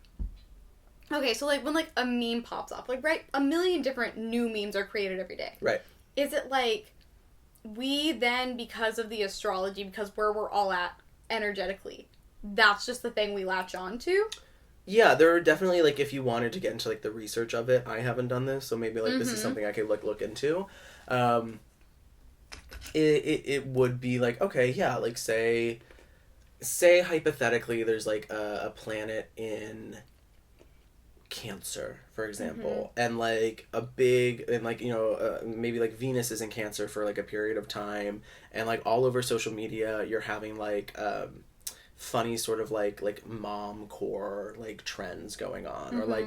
okay, so like when like a meme pops up, like, right, a million different new memes are created every day. Right. Is it like we then, because of the astrology, because where we're all at energetically, that's just the thing we latch on to? Yeah, there are definitely, like, if you wanted to get into, like, the research of it, I haven't done this, so maybe, like, this is something I could, like, look into. Um, it would be, like, okay, yeah, like, say hypothetically there's, like, a planet in Cancer, for example, and, like, and, like, maybe, like, Venus is in Cancer for, like, a period of time, and, like, all over social media, you're having, like, funny sort of like mom core like trends going on, or like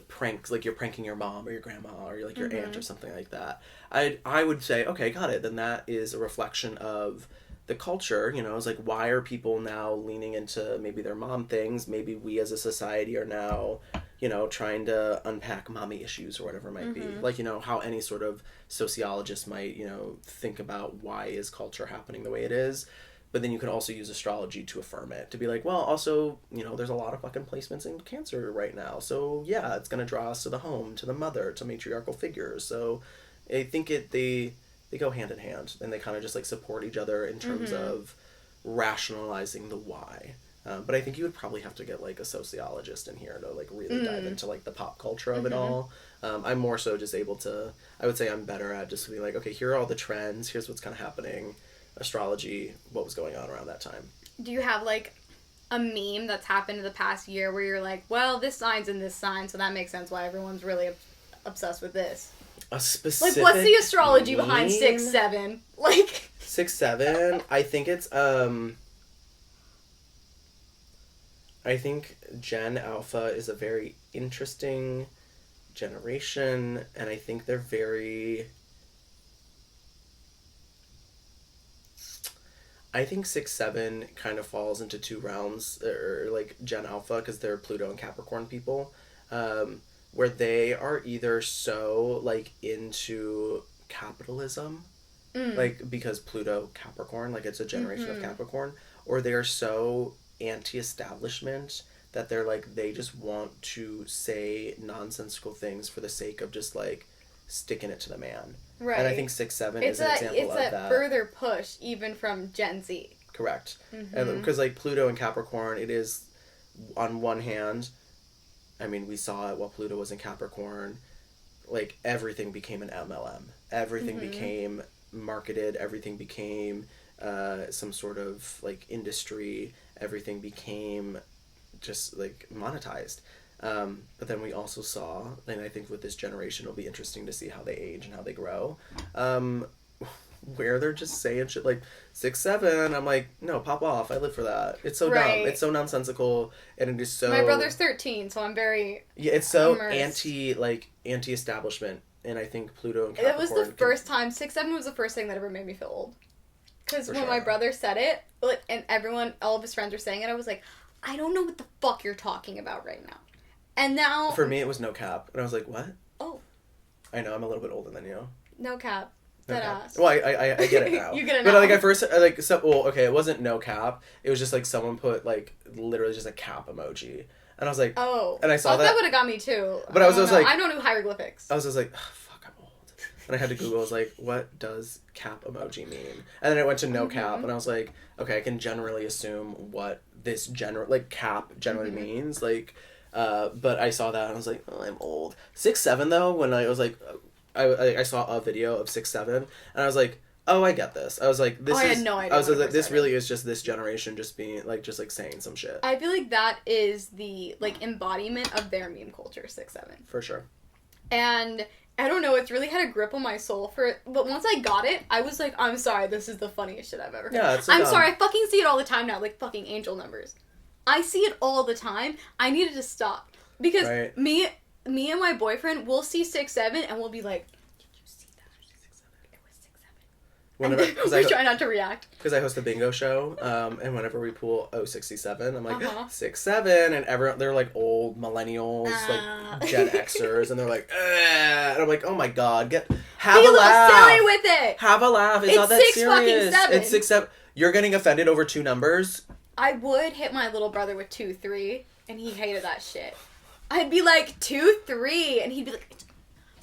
pranks, like you're pranking your mom or your grandma or like your aunt or something like that. I would say, okay, got it, then that is a reflection of the culture. It's like, why are people now leaning into maybe their mom things? Maybe we as a society are now trying to unpack mommy issues or whatever it might be, like how any sort of sociologist might think about why is culture happening the way it is. But then you can also use astrology to affirm it, to be like, well, also, there's a lot of fucking placements in Cancer right now. So, yeah, it's going to draw us to the home, to the mother, to matriarchal figures. So, I think they go hand in hand, and they kind of just, like, support each other in terms of rationalizing the why. But I think you would probably have to get, like, a sociologist in here to, like, really dive into, like, the pop culture of it all. I'm more so just able to, I would say I'm better at just being like, okay, here are all the trends, here's what's kind of happening. Astrology, what was going on around that time. Do you have, like, a meme that's happened in the past year where you're like, well, this sign's in this sign, so that makes sense why everyone's really obsessed with this? A specific Like, what's the astrology meme? behind 6-7? Like... 6-7? I think it's, I think Gen Alpha is a very interesting generation, and I think they're very... I think 6-7 kind of falls into two realms, or like Gen Alpha, because they're Pluto and Capricorn people, where they are either so like into capitalism, like because Pluto Capricorn, like it's a generation of Capricorn, or they are so anti-establishment that they're like, they just want to say nonsensical things for the sake of just like sticking it to the man. Right. And I think 6-7 is an example of that. It's a further push, even from Gen Z. Correct. And because, like, Pluto and Capricorn, it is, on one hand, I mean, we saw it while Pluto was in Capricorn, like, everything became an MLM. Everything became marketed. Everything became some sort of, like, industry. Everything became just, like, monetized. But then we also saw, and I think with this generation it'll be interesting to see how they age and how they grow, where they're just saying shit like 6-7. I'm like, no, pop off. I live for that. It's so dumb. It's so nonsensical, and it is so... My brother's 13, so I'm very... Yeah, it's so immersed. anti-establishment, and I think Pluto and Capricorn... It was the first time, 6-7 was the first thing that ever made me feel old. Because when my brother said it, like, and all of his friends were saying it, I was like, I don't know what the fuck you're talking about right now. And now... For me, it was no cap. And I was like, what? Oh. I know, I'm a little bit older than you. No cap. Dead ass. Well, I get it now. You get it now. But, like, at first, like, it wasn't no cap. It was just, like, someone put, like, literally just a cap emoji. And I was like... Oh. And I saw that. That would have got me, too. But I was just like... I don't know hieroglyphics. I was just like, oh, fuck, I'm old. And I had to Google, I was like, what does cap emoji mean? And then I went to no cap, and I was like, okay, I can generally assume what this cap generally means. Like... but I saw that and I was like, oh, I'm old. 6-7 though, when I was like, I saw a video of 6-7 and I was like, oh, I get this. I was like, this is... I had no idea. I was like, this really is just this generation just being like, just like saying some shit. I feel like that is the like embodiment of their meme culture, 6-7. For sure. And I don't know, it's really had a grip on my soul but once I got it, I was like, I'm sorry, this is the funniest shit I've ever heard. Yeah, it's so I'm dumb. Sorry, I fucking see it all the time now, like fucking angel numbers. I see it all the time. I needed to stop. Because me and my boyfriend will see 6-7 and we'll be like, did you see that? It was 6-7. We try not to react. Because I host a bingo show, and whenever we pull 067, I'm like, 6-7, and everyone, they're like old millennials, like Gen Xers, and they're like, and I'm like, oh my god, have a laugh. Be a little silly with it. Have a laugh. It's not that serious. It's 6-7. You're getting offended over two numbers? I would hit my little brother with 2-3, and he hated that shit. I'd be like, 2-3, and he'd be like,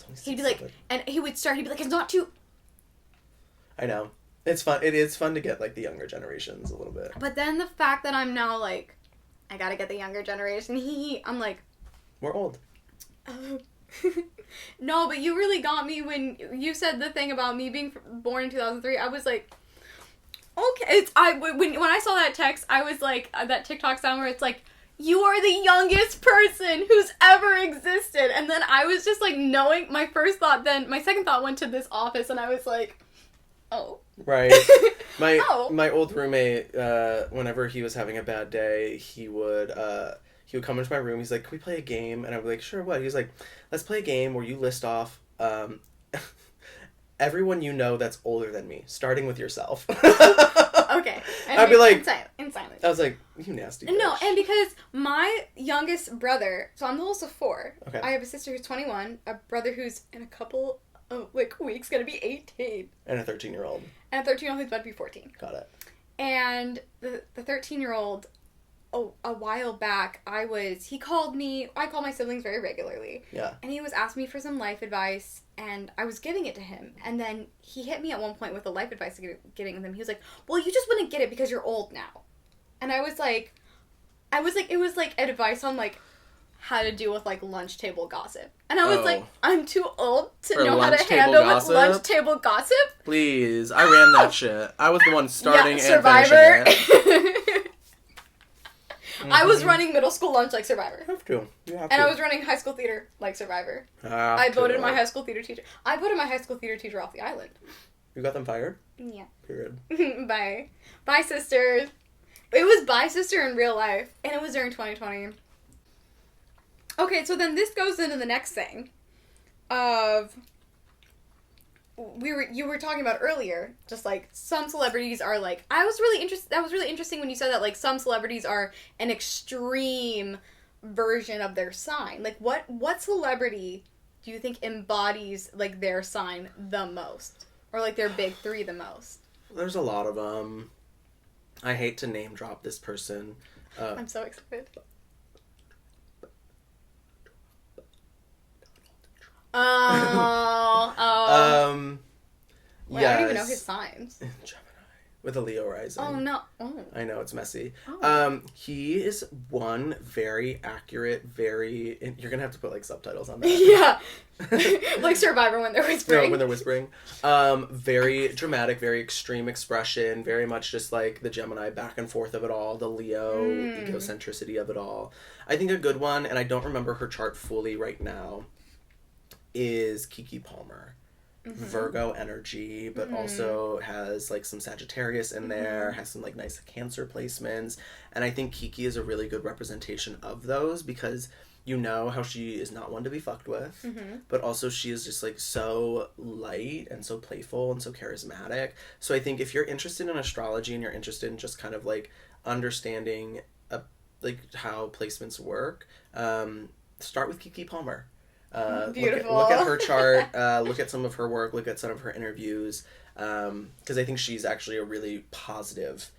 and he'd be like, it's not 2. I know. It's fun. It is fun to get, like, the younger generations a little bit. But then the fact that I'm now, like, I gotta get the younger generation. I'm like, we're old. No, but you really got me when you said the thing about me being born in 2003. I was like, okay. When I saw that text, I was like, that TikTok sound where it's like, you are the youngest person who's ever existed. And then I was just like, knowing, my second thought went to this office, and I was like, oh. Right. My old roommate, whenever he was having a bad day, he would come into my room. He's like, can we play a game? And I'd be like, sure, what? He's like, let's play a game where you list off everyone you know that's older than me, starting with yourself. Okay. And I'd be like... In silence. I was like, you nasty bitch. No, and because my youngest brother... So I'm the oldest of 4. Okay. I have a sister who's 21, a brother who's in a couple of, weeks gonna be 18. And a 13-year-old. And a 13-year-old who's about to be 14. Got it. And the 13-year-old... a while back, he called me, I call my siblings very regularly. Yeah. And he was asking me for some life advice, and I was giving it to him. And then he hit me at one point with the life advice getting with him. He was like, well, you just wouldn't get it because you're old now. And it was like, it was like advice on like how to deal with like lunch table gossip. And I was like, I'm too old to know how to handle with lunch table gossip. Please, I ran that shit. I was the one starting and Survivor. finishing it. I was running middle school lunch like Survivor. You have to. And I was running high school theater like Survivor. I voted my high school theater teacher. I voted my high school theater teacher off the island. You got them fired? Yeah. Period. Bye. Bye, sisters. It was bye, sister in real life. And it was during 2020. Okay, so then this goes into the next thing. You were talking about earlier, just like some celebrities are like, that was really interesting when you said that like some celebrities are an extreme version of their sign. Like what celebrity do you think embodies like their sign the most? Or like their big 3 the most? There's a lot of them. I hate to name drop this person. I'm so excited. Oh. Wait, yes. I don't even know his signs. Gemini. With a Leo rising. Oh, no. Oh. I know, it's messy. Oh. He is one very accurate, you're gonna have to put, like, subtitles on that. Yeah. Like Survivor when they're whispering. No, when they're whispering. Very dramatic, very extreme expression, very much just, like, the Gemini back and forth of it all, the Leo egocentricity of it all. I think a good one, and I don't remember her chart fully right now, is Keke Palmer. Mm-hmm. Virgo energy, but also has like some Sagittarius in there, has some like nice Cancer placements, and I think Keke is a really good representation of those because you know how she is not one to be fucked with, but also she is just like so light and so playful and so charismatic. So I think if you're interested in astrology and you're interested in just kind of like understanding like how placements work, start with Keke Palmer. Beautiful. Look at her chart, look at some of her work, look at some of her interviews, because I think she's actually a really positive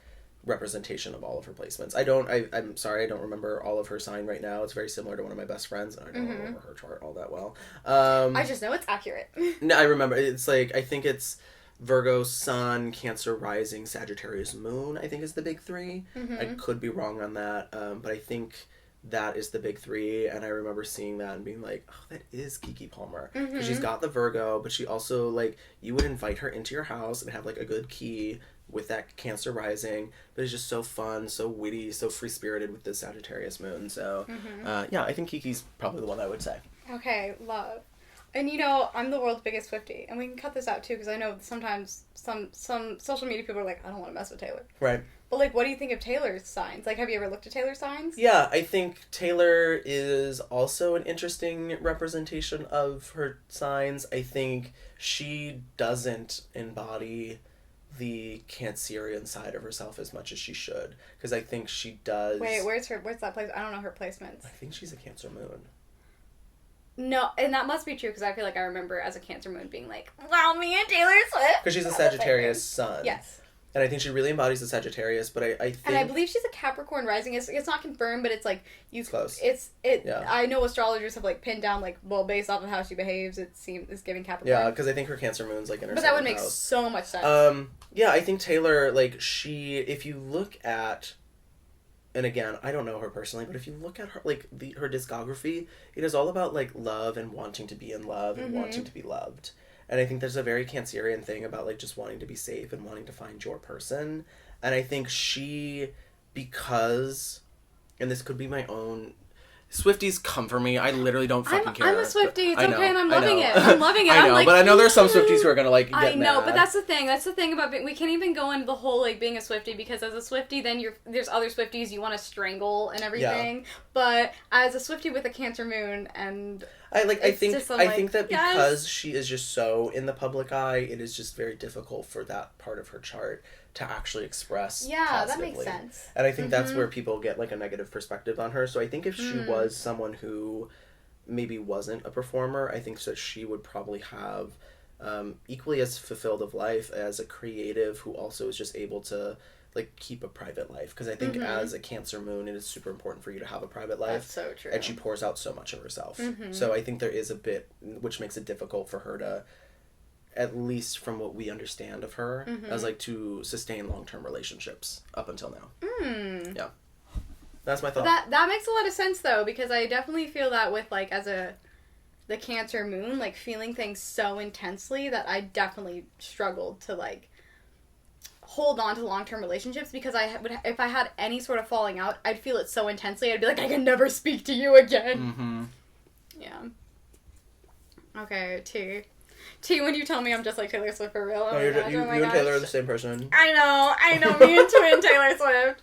representation of all of her placements. I'm sorry, I don't remember all of her sign right now. It's very similar to one of my best friends, and I don't remember her chart all that well. I just know it's accurate. No, I remember. It's like, I think it's Virgo, Sun, Cancer, Rising, Sagittarius, Moon, I think is the big 3. I could be wrong on that, but I think that is the big 3, and I remember seeing that and being like, oh, that is Keke Palmer. Because she's got the Virgo, but she also, like, you would invite her into your house and have, like, a good key with that Cancer rising, but it's just so fun, so witty, so free-spirited with the Sagittarius moon, so, yeah, I think Keke's probably the one I would say. Okay, love. And you know, I'm the world's biggest Swiftie, and we can cut this out too, because I know sometimes some social media people are like, I don't want to mess with Taylor. Right. But like, what do you think of Taylor's signs? Like, have you ever looked at Taylor's signs? Yeah, I think Taylor is also an interesting representation of her signs. I think she doesn't embody the Cancerian side of herself as much as she should, because I think she does. Wait, where's that place? I don't know her placements. I think she's a Cancer moon. No, and that must be true, because I feel like I remember as a Cancer moon being like, wow, me and Taylor Swift. Because she's a Sagittarius sun. Yes. And I think she really embodies the Sagittarius, but I think... And I believe she's a Capricorn rising. It's not confirmed, but it's like... It's close. Yeah. I know astrologers have like pinned down like, well, based off of how she behaves, it's giving Capricorn. Yeah, because I think her Cancer moon's like in her But that would make so much sense. Yeah, I think Taylor, like, if you look at and again, I don't know her personally, but if you look at her, like, her discography, it is all about, like, love and wanting to be in love and wanting to be loved. And I think there's a very Cancerian thing about, like, just wanting to be safe and wanting to find your person. And I think she, because, and this could be my own... Swifties come for me. I literally don't fucking care. I'm a Swiftie. It's okay, and I'm loving it. I'm loving it. I know, like, but I know there's some Swifties who are gonna, like, get mad. I know, but that's the thing. That's the thing about we can't even go into the whole, like, being a Swiftie, because as a Swiftie, then there's other Swifties you want to strangle and everything. Yeah. But as a Swiftie with a Cancer moon, and I think that because she is just so in the public eye, it is just very difficult for that part of her chart to actually express positively. That makes sense. And I think that's where people get, like, a negative perspective on her. So I think if she was someone who maybe wasn't a performer, I think that she would probably have equally as fulfilled of life as a creative who also is just able to, like, keep a private life. Because I think as a Cancer moon, it is super important for you to have a private life. That's so true. And she pours out so much of herself. So I think there is a bit which makes it difficult for her to, at least from what we understand of her, as, like, to sustain long-term relationships up until now. Yeah. That's my thought. That makes a lot of sense, though, because I definitely feel that with, like, as the Cancer moon, like, feeling things so intensely that I definitely struggled to, like, hold on to long-term relationships, because if I had any sort of falling out, I'd feel it so intensely, I'd be like, I can never speak to you again. Yeah. Okay, T, when you tell me I'm just like Taylor Swift for real. No, you and Taylor are the same person. I know, me and twin Taylor Swift.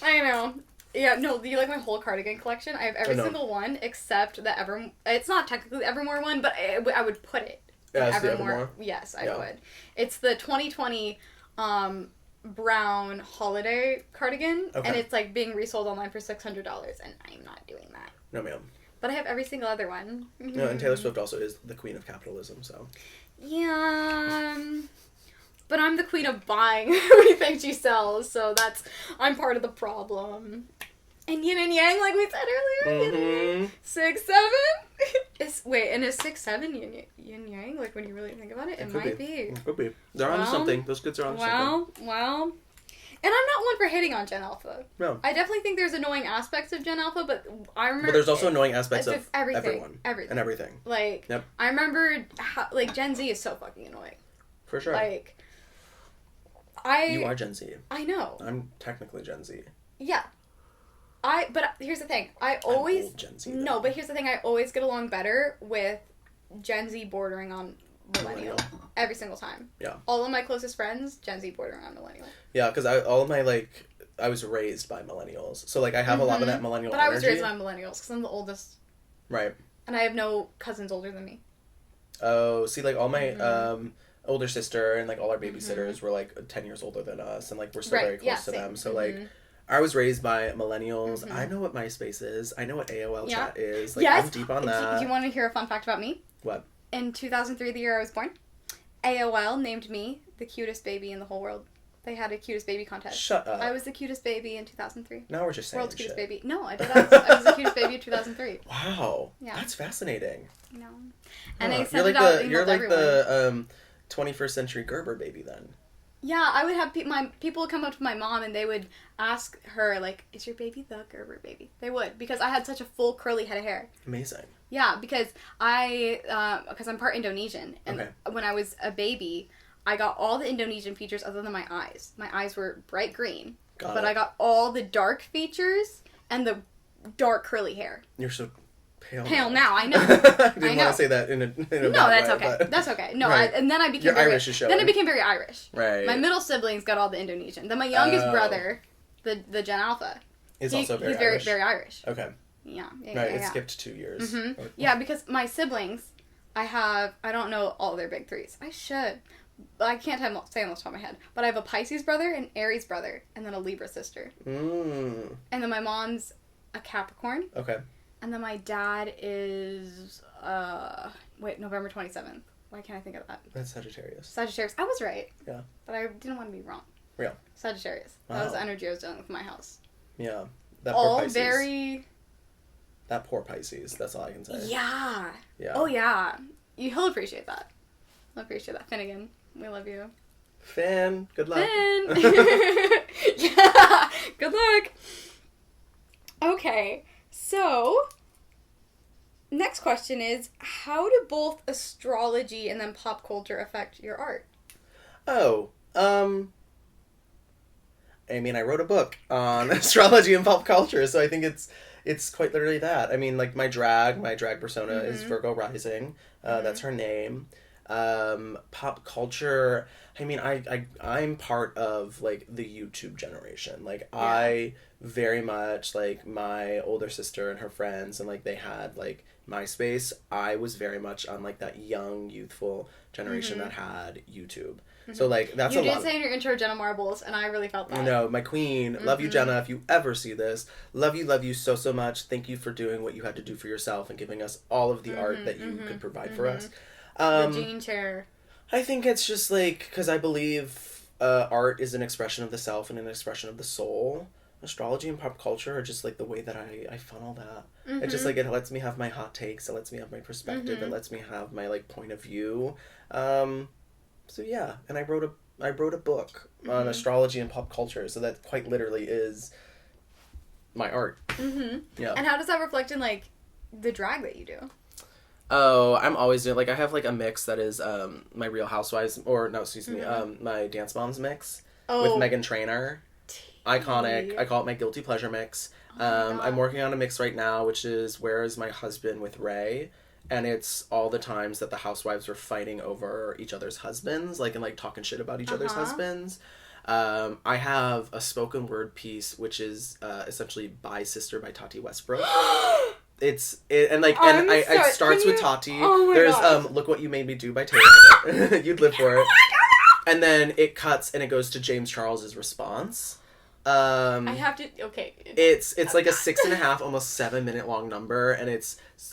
I know. Yeah, no, you like my whole cardigan collection? I have every single one except the Evermore. It's not technically the Evermore one, but I would put it. Yeah, it's Evermore. The Evermore. Yes, I would. It's the 2020 brown holiday cardigan, and it's, like, being resold online for $600, and I'm not doing that. No, ma'am. But I have every single other one. No, and Taylor Swift also is the queen of capitalism, so. Yeah. But I'm the queen of buying everything she sells, so I'm part of the problem. And yin and yang, like we said earlier. 6, 7? Is 6-7 yin yang? Like, when you really think about it, it might be. It could be. They're onto something. Those kids are onto something. Well. And I'm not one for hating on Gen Alpha. No. I definitely think there's annoying aspects of Gen Alpha, but I remember... But there's also annoying aspects of everything. And everything. Like, I remember how, like, Gen Z is so fucking annoying. For sure. Like, You are Gen Z. I know. I'm technically Gen Z. Yeah. But here's the thing. I'm old Gen Z. No, but here's the thing. I always get along better with Gen Z bordering on millennial. Every single time. Yeah. All of my closest friends, Gen Z bordering on millennial. Yeah, because I was raised by millennials. So, like, I have a lot of that millennial energy. But I was raised by millennials because I'm the oldest. Right. And I have no cousins older than me. Oh, see, like, all my older sister and, like, all our babysitters were, like, 10 years older than us. And, like, we're still very close to them. So, like, I was raised by millennials. I know what MySpace is. I know what AOL chat is. Like, I'm deep on that. Do you want to hear a fun fact about me? What? In 2003, the year I was born, AOL named me the cutest baby in the whole world. They had a cutest baby contest. Shut up. I was the cutest baby in 2003. Now we're just saying World's cutest baby. No, I did. I was the cutest baby in 2003. Wow. Yeah. That's fascinating. No. And I sent it out. You're like the 21st century Gerber baby then. Yeah, I would have people would come up to my mom and they would ask her, like, is your baby the Gerber baby? They would, because I had such a full curly head of hair. Amazing. Yeah, because I'm part Indonesian, and when I was a baby, I got all the Indonesian features other than my eyes. My eyes were bright green, I got all the dark features and the dark curly hair. You're so pale now. I know. I didn't want to say that in a no, that's way, okay. But... That's okay. No, right. And then I became Irish is showing. Then I became very Irish. Right. My middle siblings got all the Indonesian. Then my youngest brother, the Gen Alpha, he's also very Irish. Irish. Very Irish. Okay. Yeah. Right. It skipped 2 years. Mm-hmm. Yeah, because my siblings, I don't know all their big threes. I should. I can't say them off the top of my head. But I have a Pisces brother, an Aries brother, and then a Libra sister. And then my mom's a Capricorn. Okay. And then my dad is, November 27th. Why can't I think of that? That's Sagittarius. Sagittarius. I was right. Yeah. But I didn't want to be wrong. Real. Sagittarius. Wow. That was the energy I was dealing with in my house. Yeah. That poor Pisces. Very... That poor Pisces. That's all I can say. Yeah. Yeah. Oh, yeah. He'll appreciate that. He'll appreciate that. Finnegan, we love you. Finn, good luck. Finn. Yeah, good luck. Okay, so next question is, how do both astrology and then pop culture affect your art? Oh, I mean, I wrote a book on astrology and pop culture, so I think it's quite literally that. I mean, like, my drag persona is Virgo rising. That's her name. Pop culture, I mean, I'm part of, like, the YouTube generation. Like, yeah. I very much, like, my older sister and her friends, and, like, they had, like, MySpace. I was very much on, like, that young, youthful generation that had YouTube. So, like, that's a lot. You did say in your intro Jenna Marbles, and I really felt that. No, my queen. Love you, Jenna. If you ever see this, love you so, so much. Thank you for doing what you had to do for yourself and giving us all of the art that you could provide for us. The jean chair. I think it's just, like, because I believe art is an expression of the self and an expression of the soul. Astrology and pop culture are just, like, the way that I funnel that. It's just, like, it lets me have my hot takes. It lets me have my perspective. It lets me have my, like, point of view. So yeah, and I wrote a book on astrology and pop culture, so that quite literally is my art. Yeah. And how does that reflect in, like, the drag that you do? Oh, I'm always doing, like, I have, like, a mix that is my Real Housewives, or no, excuse me, my Dance Moms mix with Meghan Trainor. Iconic. I call it my guilty pleasure mix. I'm working on a mix right now, which is Where Is My Husband with Ray. And it's all the times that the housewives were fighting over each other's husbands, like, and, like, talking shit about each other's husbands. I have a spoken word piece, which is essentially Bye Sister by Tati Westbrook. It starts with Tati. Oh my There's God. Look What You Made Me Do by Taylor. You'd live for it. Oh my God. And then it cuts and it goes to James Charles's response. I have to. Okay. It's like a 6.5, almost 7-minute long number, and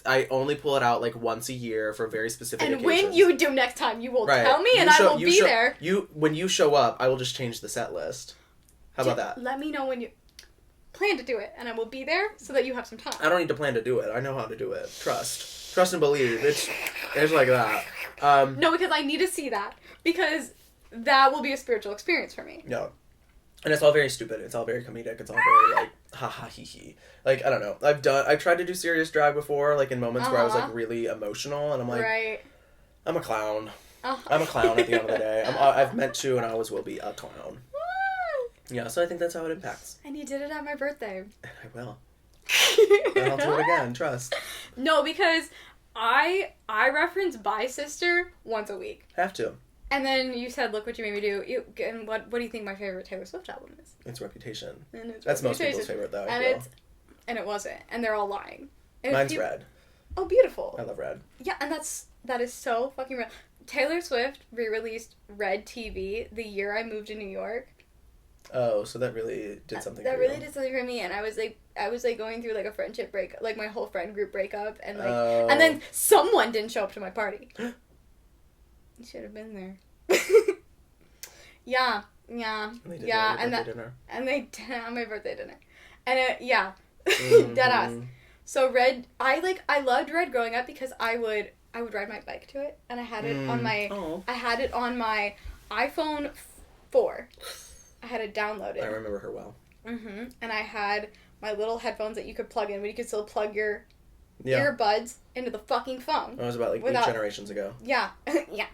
I only pull it out, like, once a year for very specific occasions. When you do next time, you will tell me, and I will be there. When you show up, I will just change the set list. How about that? Let me know when you plan to do it, and I will be there so that you have some time. I don't need to plan to do it. I know how to do it. Trust and believe. It's like that. No, because I need to see that, because that will be a spiritual experience for me. Yeah. And it's all very stupid. It's all very comedic. It's all very, like, ha ha hee hee. Like, I don't know. I've tried to do serious drag before, like, in moments where I was, like, really emotional, and I'm like, I'm a clown. I'm a clown at the end of the day. I've meant to, and I always will be a clown. Yeah, so I think that's how it impacts. And you did it at my birthday. I will. And I'll do it again, trust. No, because I reference Bye Sister once a week. Have to. And then you said, Look What You Made Me Do. And what do you think my favorite Taylor Swift album is? It's Reputation. That's most people's favorite, though. And it wasn't. And they're all lying. And mine's Red. Oh, beautiful. I love Red. Yeah, and that is so fucking real. Taylor Swift re-released Red TV the year I moved to New York. Oh, so that really did something for you. That really did something for me, and I was like going through, like, a friendship break, like, my whole friend group breakup, and, like, and then someone didn't show up to my party. You should have been there. Yeah. And they did and they did it on my birthday dinner. And deadass. So Red, I loved Red growing up because I would ride my bike to it, and I had it on my iPhone 4. I had it downloaded. I remember her well. And I had my little headphones that you could plug in, but you could still plug your earbuds into the fucking phone. That was about, like, 8 generations ago. Yeah. Yeah.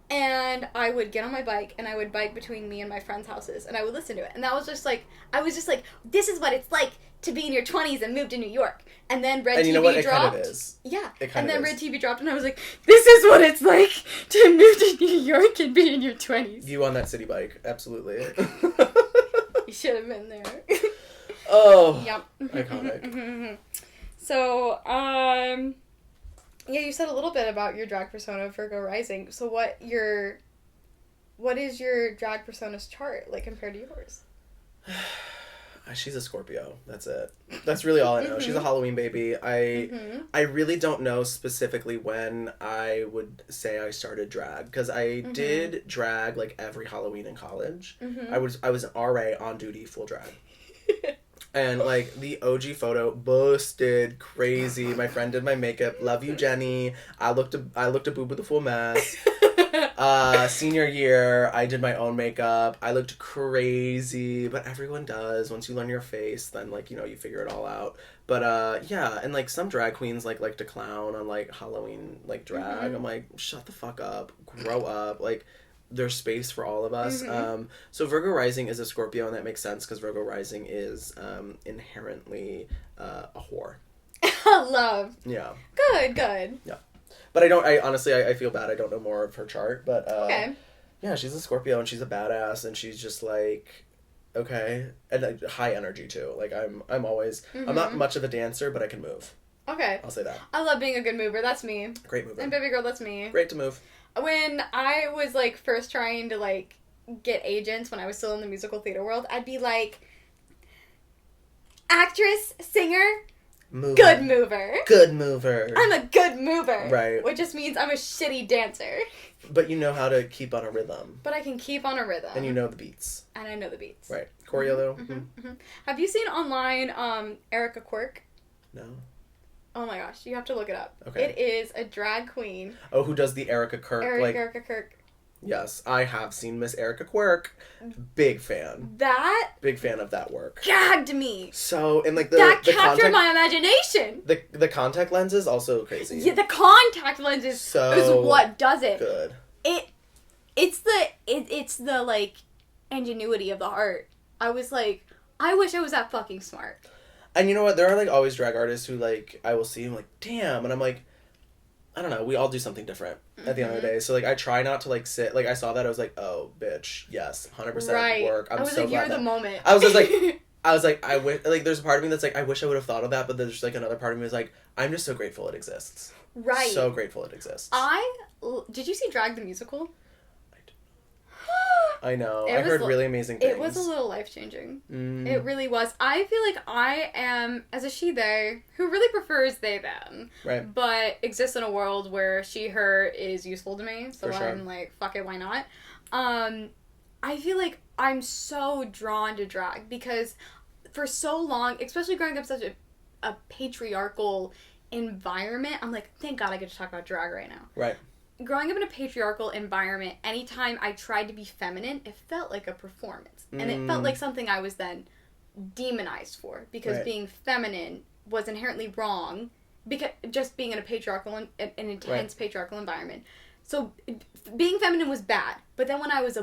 And I would get on my bike, and I would bike between me and my friends' houses, and I would listen to it. And that was just like, this is what it's like to be in your 20s and move to New York. And then Red TV dropped. And you know what? It kind of is. Yeah. And then Red TV dropped, and I was like, this is what it's like to move to New York and be in your 20s. You on that city bike. Absolutely. You should have been there. Oh. Yep. Iconic. So, yeah, you said a little bit about your drag persona, Virgo rising. So what is your drag persona's chart, like, compared to yours? She's a Scorpio. That's it. That's really all I know. She's a Halloween baby. I really don't know specifically when I would say I started drag, because I did drag, like, every Halloween in college. I was an RA on duty, full drag. And, like, the OG photo, busted, crazy. My friend did my makeup. Love you, Jenny. I looked a boob with a full mess. Senior year, I did my own makeup. I looked crazy, but everyone does. Once you learn your face, then, like, you know, you figure it all out. But, yeah, and, like, some drag queens, like to clown on, like, Halloween, like, drag. I'm like, shut the fuck up. Grow up. Like, there's space for all of us. So Virgo rising is a Scorpio, and that makes sense, because Virgo rising is, inherently, a whore. Love. Yeah. Good. Yeah. But I honestly, I feel bad. I don't know more of her chart, but, okay. Yeah, she's a Scorpio, and she's a badass, and she's just, like, okay. And, like, high energy, too. Like, I'm always, I'm not much of a dancer, but I can move. Okay. I'll say that. I love being a good mover. That's me. Great mover. And baby girl, that's me. Great to move. When I was, like, first trying to, like, get agents when I was still in the musical theater world, I'd be like, actress, singer, Mover. good mover. Good mover. I'm a good mover. Right. Which just means I'm a shitty dancer. But you know how to keep on a rhythm. But I can keep on a rhythm. And you know the beats. And I know the beats. Right. Choreo, though? Have you seen online Erica Quirk? No. Oh my gosh, you have to look it up. Okay. It is a drag queen. Oh, who does the Erica Kirk? Erica Kirk. Yes, I have seen Miss Erica Quirk. Big fan. That Big fan of that work. gagged me. So, and like that the captured contact, my imagination. The contact lens is also crazy. Yeah, the contact lens is what does it. Good. It's the like ingenuity of the art. I was like, I wish I was that fucking smart. And you know what? There are, like, always drag artists who, like, I will see and I'm like, damn. And I'm like, I don't know. We all do something different at the end of the day. So, like, I try not to, like, sit. Like, I saw that. I was like, oh, bitch. Yes. 100% work. I'm so glad you're the moment. I was like, I wish, like, there's a part of me that's like, I wish I would have thought of that. But there's, like, another part of me that's like, I'm just so grateful it exists. Right. So grateful it exists. Did you see Drag the Musical? I know. I heard really amazing things. It was a little life-changing. It really was. I feel like I am, as a she-they, who really prefers they-them. Right. But exists in a world where she-her is useful to me. So I'm like, fuck it, why not? I feel like I'm so drawn to drag because for so long, especially growing up such a patriarchal environment, I'm like, thank God I get to talk about drag right now. Right. Growing up in a patriarchal environment, anytime I tried to be feminine, it felt like a performance. And it felt like something I was then demonized for. Because being feminine was inherently wrong. Because just being in a patriarchal, an intense patriarchal environment. So being feminine was bad. But then when I was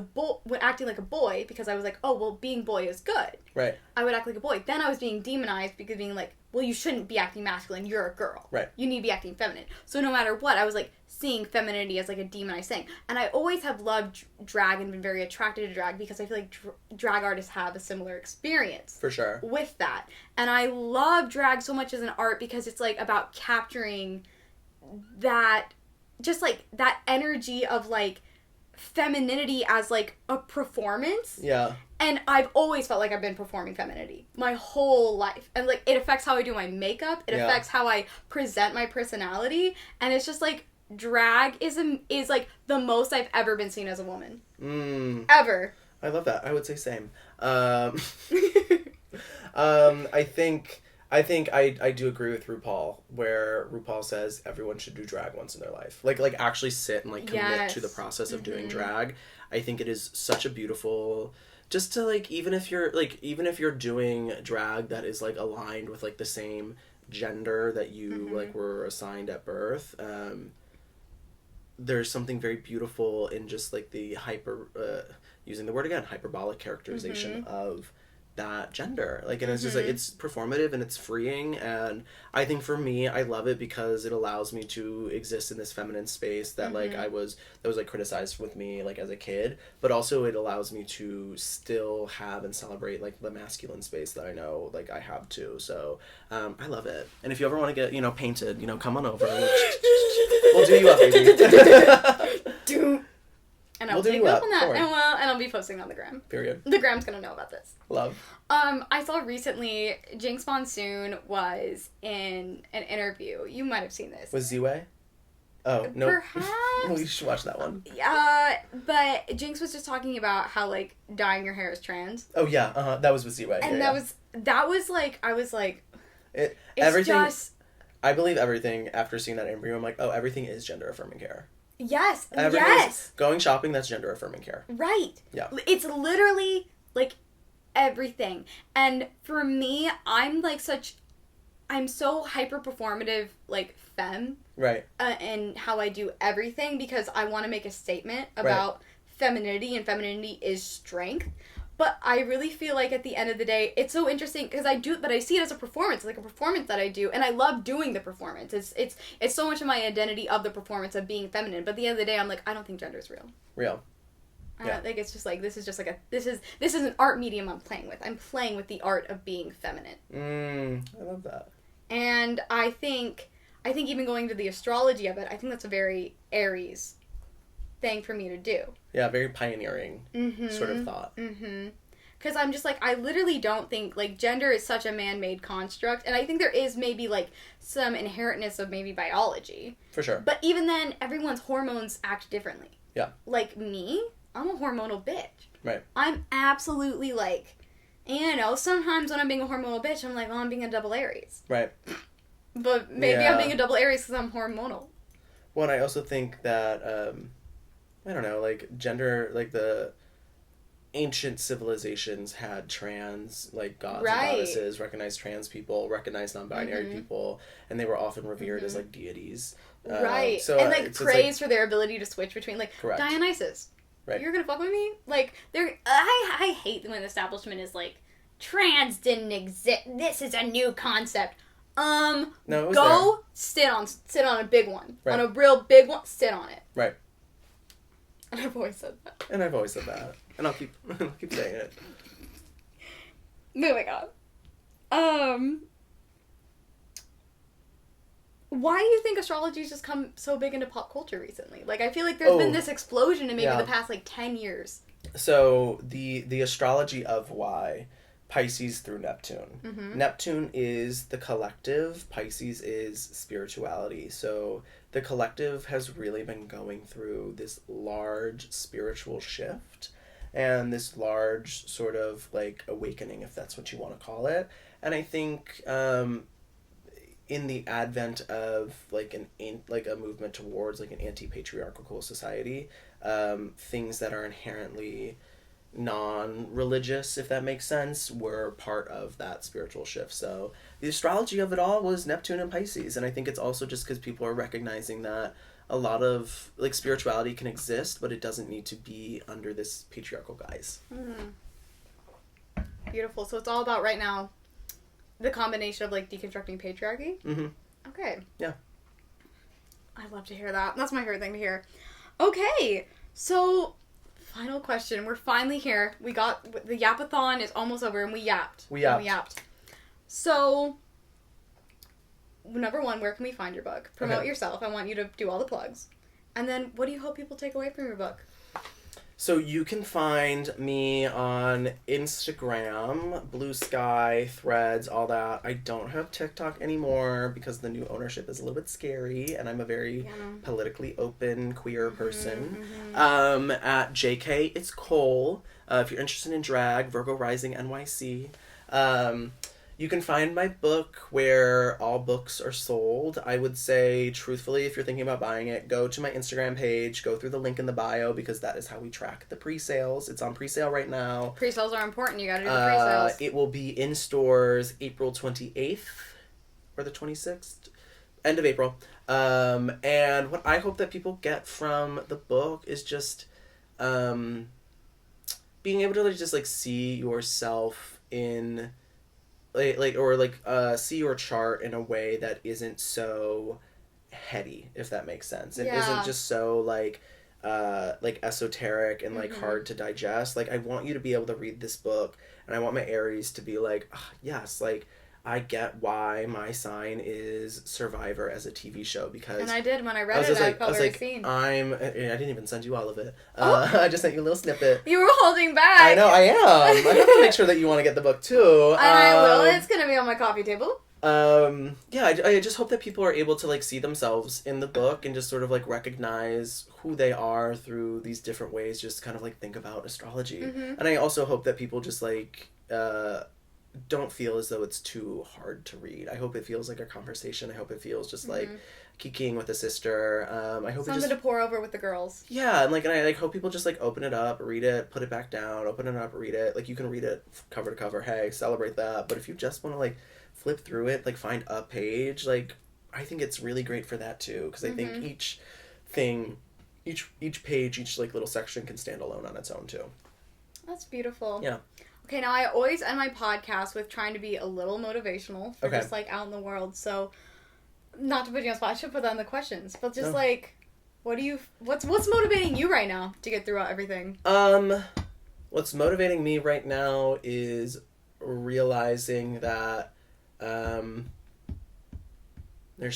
acting like a boy, because I was like, oh, well, being boy is good. Right. I would act like a boy. Then I was being demonized because being like, well, you shouldn't be acting masculine. You're a girl. Right. You need to be acting feminine. So no matter what, I was like seeing femininity as like a demonized thing. And I always have loved drag and been very attracted to drag because I feel like drag artists have a similar experience. For sure. With that. And I love drag so much as an art because it's like about capturing that, just like that energy of like femininity as like a performance. Yeah. And I've always felt like I've been performing femininity my whole life. And like it affects how I do my makeup. It affects how I present my personality. And it's just like drag is like the most I've ever been seen as a woman. Ever. I love that. I would say same. I think I do agree with RuPaul, where RuPaul says everyone should do drag once in their life. Like actually sit and like commit to the process of doing drag. I think it is such a beautiful, just to like even if you're doing drag that is like aligned with like the same gender that you like were assigned at birth. There's something very beautiful in just like the using the word again, hyperbolic characterization of that gender. Like, and it's just like, it's performative and it's freeing. And I think for me, I love it because it allows me to exist in this feminine space that like that was like criticized with me like as a kid, but also it allows me to still have and celebrate like the masculine space that I know like I have too. So I love it. And if you ever want to get painted, come on over. We'll do you up, baby. And I will take you up on that, and I'll be posting on the gram. Period. The gram's gonna know about this. Love. I saw recently Jinx Monsoon was in an interview. You might have seen this. Was Z-Way? Oh, no. Perhaps. We should watch that one. But Jinx was just talking about how, like, dyeing your hair is trans. Oh, yeah. That was with Z-Way. And that was that was like, I was like, it's everything. I believe everything after seeing that interview. I'm like, oh, everything is gender affirming care. Yes. Everything yes. Going shopping, that's gender affirming care. Right. Yeah. It's literally like everything. And for me, I'm so hyper performative, like femme. Right. And how I do everything because I want to make a statement about femininity, and femininity is strength. But I really feel like at the end of the day, it's so interesting because I see it as a performance, like a performance that I do, and I love doing the performance. It's so much of my identity of the performance of being feminine. But at the end of the day, I'm like, I don't think gender is real. Real. I don't think it's just like, this is an art medium I'm playing with. I'm playing with the art of being feminine. I love that. And I think even going to the astrology of it, I think that's a very Aries thing for me to do. Yeah, very pioneering sort of thought. Because I'm just like, I literally don't think, like, gender is such a man-made construct, and I think there is maybe, like, some inherentness of maybe biology. For sure. But even then, everyone's hormones act differently. Yeah. Like me, I'm a hormonal bitch. Right. I'm absolutely, like, sometimes when I'm being a hormonal bitch, I'm like, oh, I'm being a double Aries. Right. But maybe I'm being a double Aries because I'm hormonal. Well, and I also think that, I don't know, like, gender, like, the ancient civilizations had trans, like, gods and goddesses, recognized trans people, recognized non-binary people, and they were often revered as, like, deities. Right. So, and, like, praised for their ability to switch between, like, correct. Dionysus. Right. You're gonna fuck with me? Like, I hate when the establishment is like, trans didn't exist. This is a new concept. No, it was go there. sit on a big one. Right. On a real big one, sit on it. Right. And I've always said that. And I've always said that. And I'll keep saying it. Moving on. Why do you think astrology's just come so big into pop culture recently? Like, I feel like there's been this explosion in maybe the past, like, 10 years. So, the astrology of why, Pisces through Neptune. Mm-hmm. Neptune is the collective. Pisces is spirituality. So, the collective has really been going through this large spiritual shift and this large sort of, like, awakening, if that's what you want to call it. And I think, in the advent of like a movement towards like an anti-patriarchal society, things that are inherently non-religious, if that makes sense, were part of that spiritual shift. So the astrology of it all was Neptune and Pisces, and I think it's also just because people are recognizing that a lot of like spirituality can exist, but it doesn't need to be under this patriarchal guise. Beautiful. So it's all about right now the combination of, like, deconstructing patriarchy? Mm-hmm. Okay. Yeah. I love to hear that. That's my favorite thing to hear. Okay. So, final question. We're finally here. We got... The Yapathon is almost over, and we yapped. We yapped. So, number one, where can we find your book? Promote yourself. I want you to do all the plugs. And then, what do you hope people take away from your book? So you can find me on Instagram, Blue Sky, Threads, all that. I don't have TikTok anymore because the new ownership is a little bit scary, and I'm a very politically open queer person. At JK, it's Cole. If you're interested in drag, Virgo Rising NYC. You can find my book where all books are sold. I would say, truthfully, if you're thinking about buying it, go to my Instagram page, go through the link in the bio, because that is how we track the pre-sales. It's on pre-sale right now. Pre-sales are important. You gotta do the pre-sales. It will be in stores April 28th or the 26th. End of April. And what I hope that people get from the book is just being able to just like see yourself in... see your chart in a way that isn't so heady, if that makes sense. It isn't just so like esoteric and like hard to digest. Like, I want you to be able to read this book, and I want my Aries to be like, yes, like, I get why my sign is Survivor as a TV show, because... And I did. When I read it, I felt very seen. I didn't even send you all of it. I just sent you a little snippet. You were holding back. I know, I am. I have to make sure that you want to get the book, too. And I will. It's going to be on my coffee table. I just hope that people are able to, like, see themselves in the book and just sort of, like, recognize who they are through these different ways, just kind of, like, think about astrology. And I also hope that people just, like, don't feel as though it's too hard to read. I hope it feels like a conversation. I hope it feels just like kikiing with a sister. I hope something to pour over with the girls. Yeah, and I like hope people just like open it up, read it, put it back down, open it up, read it. Like you can read it cover to cover. Hey, celebrate that. But if you just want to like flip through it, like find a page, like I think it's really great for that too, because I think each thing, each page, each like little section can stand alone on its own too. That's beautiful. Yeah. Okay, now I always end my podcast with trying to be a little motivational for just like out in the world. So, not to put you on the spot, I should put that in the questions, but just like, what's motivating you right now to get throughout everything? What's motivating me right now is realizing that there's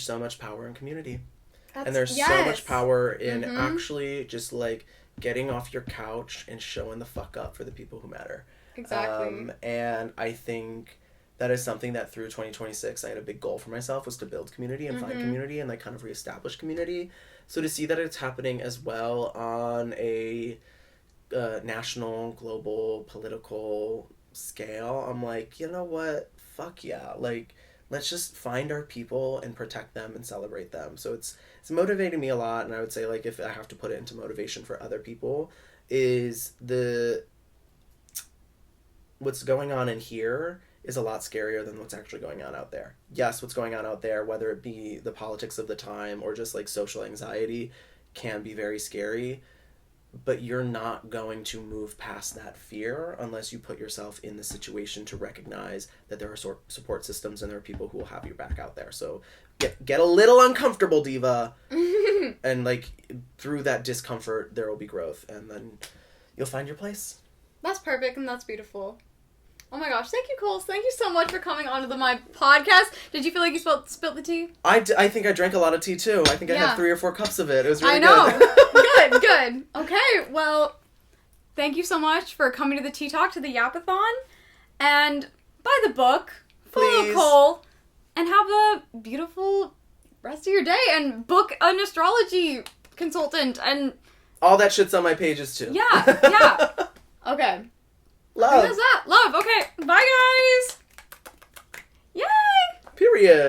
so much power in community. And there's so much power in actually just like getting off your couch and showing the fuck up for the people who matter. Exactly. And I think that is something that through 2026 I had a big goal for myself, was to build community and find community and like kind of reestablish community. So to see that it's happening as well on a national, global, political scale, I'm like, you know what? Fuck yeah. Like, let's just find our people and protect them and celebrate them. So it's motivating me a lot, and I would say, like, if I have to put it into motivation for other people, is what's going on in here is a lot scarier than what's actually going on out there. Yes, what's going on out there, whether it be the politics of the time or just, like, social anxiety, can be very scary, but you're not going to move past that fear unless you put yourself in the situation to recognize that there are support systems and there are people who will have your back out there. So get a little uncomfortable, diva. And like through that discomfort, there will be growth, and then you'll find your place. That's perfect, and that's beautiful. Oh my gosh, thank you, Coles. Thank you so much for coming onto my podcast. Did you feel like you spilt the tea? I think I drank a lot of tea too. I think I had 3 or 4 cups of it. It was really good. I know. Good. Okay, well, thank you so much for coming to the Tea Talk, to the Yapathon. And buy the book, follow Cole, and have a beautiful rest of your day. And book an astrology consultant. And all that shit's on my pages too. Yeah. Okay. Love. That's that. Love. Okay. Bye, guys. Yay. Period.